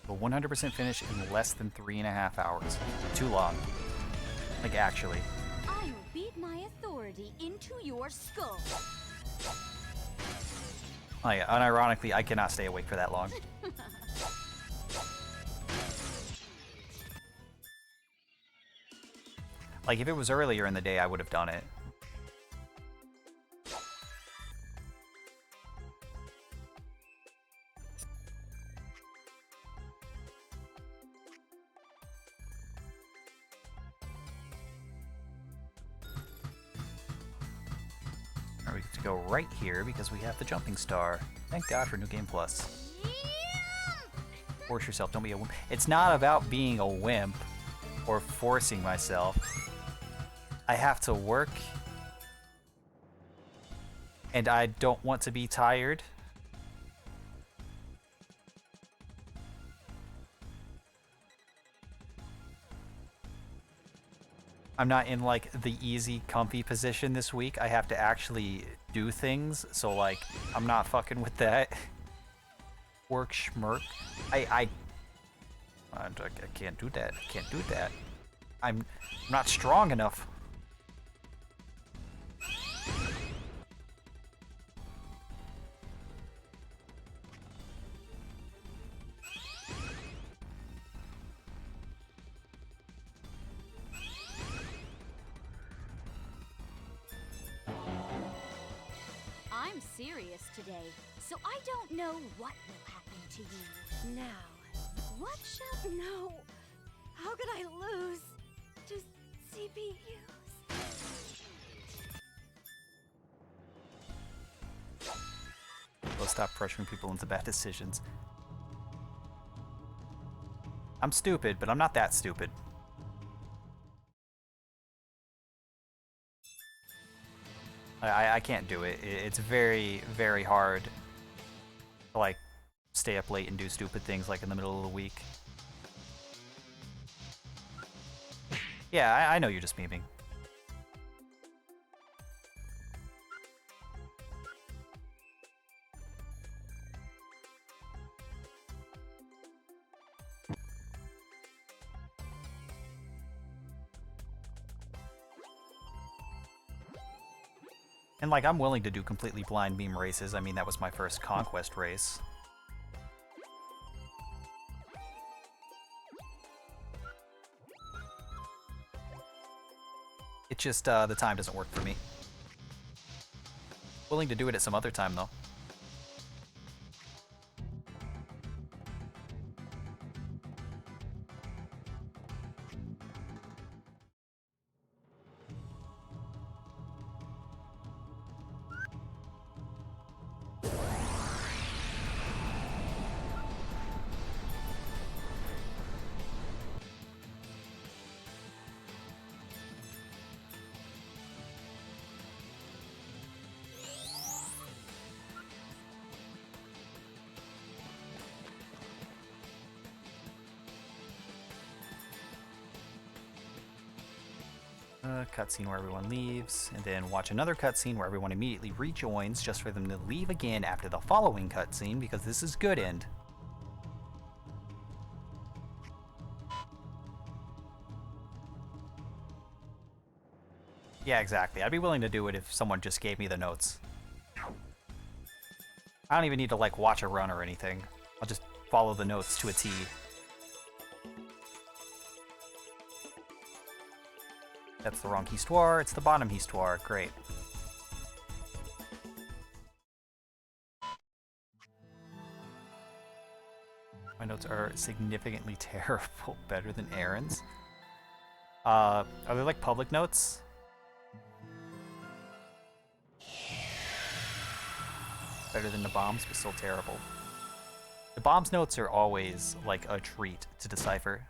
A 100% finish in less than 3.5 hours. Too long. Like, actually.
I will beat my authority into your skull.
Like, unironically, I cannot stay awake for that long. Like, if it was earlier in the day, I would have done it. We get to go right here because we have the jumping star. Thank God for New Game Plus. Force yourself, don't be a wimp. It's not about being a wimp or forcing myself. I have to work and I don't want to be tired. I'm not in like the easy, comfy position this week. I have to actually do things, so like I'm not fucking with that. Work schmirk. I can't do that. I can't do that. I'm not strong enough.
I'm serious today, so I don't know what will happen to you.
Now,
What shall... No. How could I lose to CPUs?
We'll stop pressuring people into bad decisions. I'm stupid, but I'm not that stupid. I can't do it. It's very, very hard to, like, stay up late and do stupid things, like, in the middle of the week. Yeah, I know you're just memeing. And, like, I'm willing to do completely blind meme races. I mean, that was my first Conquest race. It just, the time doesn't work for me. Willing to do it at some other time, though. Cutscene where everyone leaves, and then watch another cutscene where everyone immediately rejoins just for them to leave again after the following cutscene, because this is good end. Yeah, exactly. I'd be willing to do it if someone just gave me the notes. I don't even need to, like, watch a run or anything. I'll just follow the notes to a T. That's the wrong histoire, it's the bottom histoire. Great. My notes are significantly terrible, better than Aaron's. Are they like public notes? Better than the bombs, but still terrible. The bombs notes are always like a treat to decipher.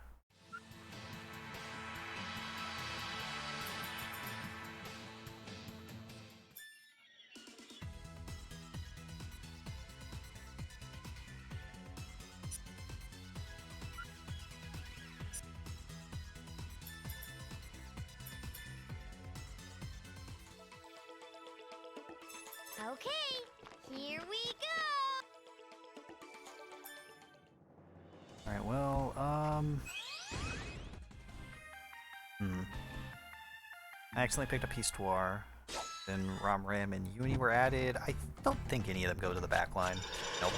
Okay, here we go!
Alright, well, I accidentally picked up Histoire. Then Ram Ram and Uni were added. I don't think any of them go to the back line. Nope.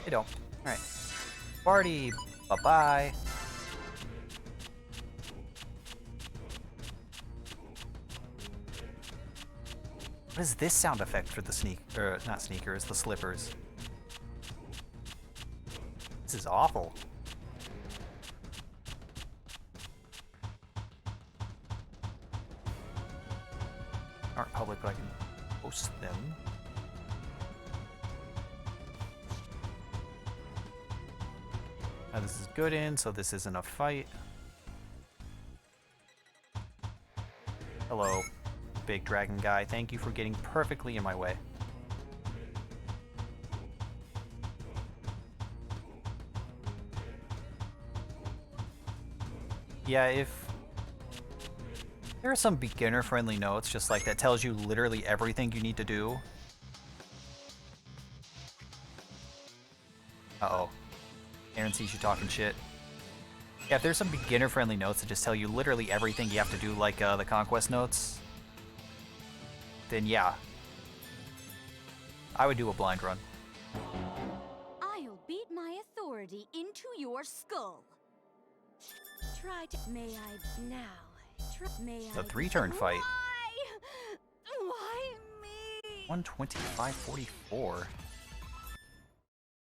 They don't. Alright. Party! Bye-bye! What is this sound effect for the not sneakers, the slippers? This is awful. Aren't public, but I can post them. Now this is good in, so this isn't a fight. Hello, big dragon guy. Thank you for getting perfectly in my way. Yeah, if there are some beginner-friendly notes, just like that tells you literally everything you need to do. Uh-oh. Aaron sees you talking shit. Yeah, if there's some beginner-friendly notes that just tell you literally everything you have to do, like the Conquest notes, then yeah. I would do a blind run.
I'll beat my authority into your skull. Try to... May I now? May
It's a
I...
3-turn fight.
Why? Why me?
125.44.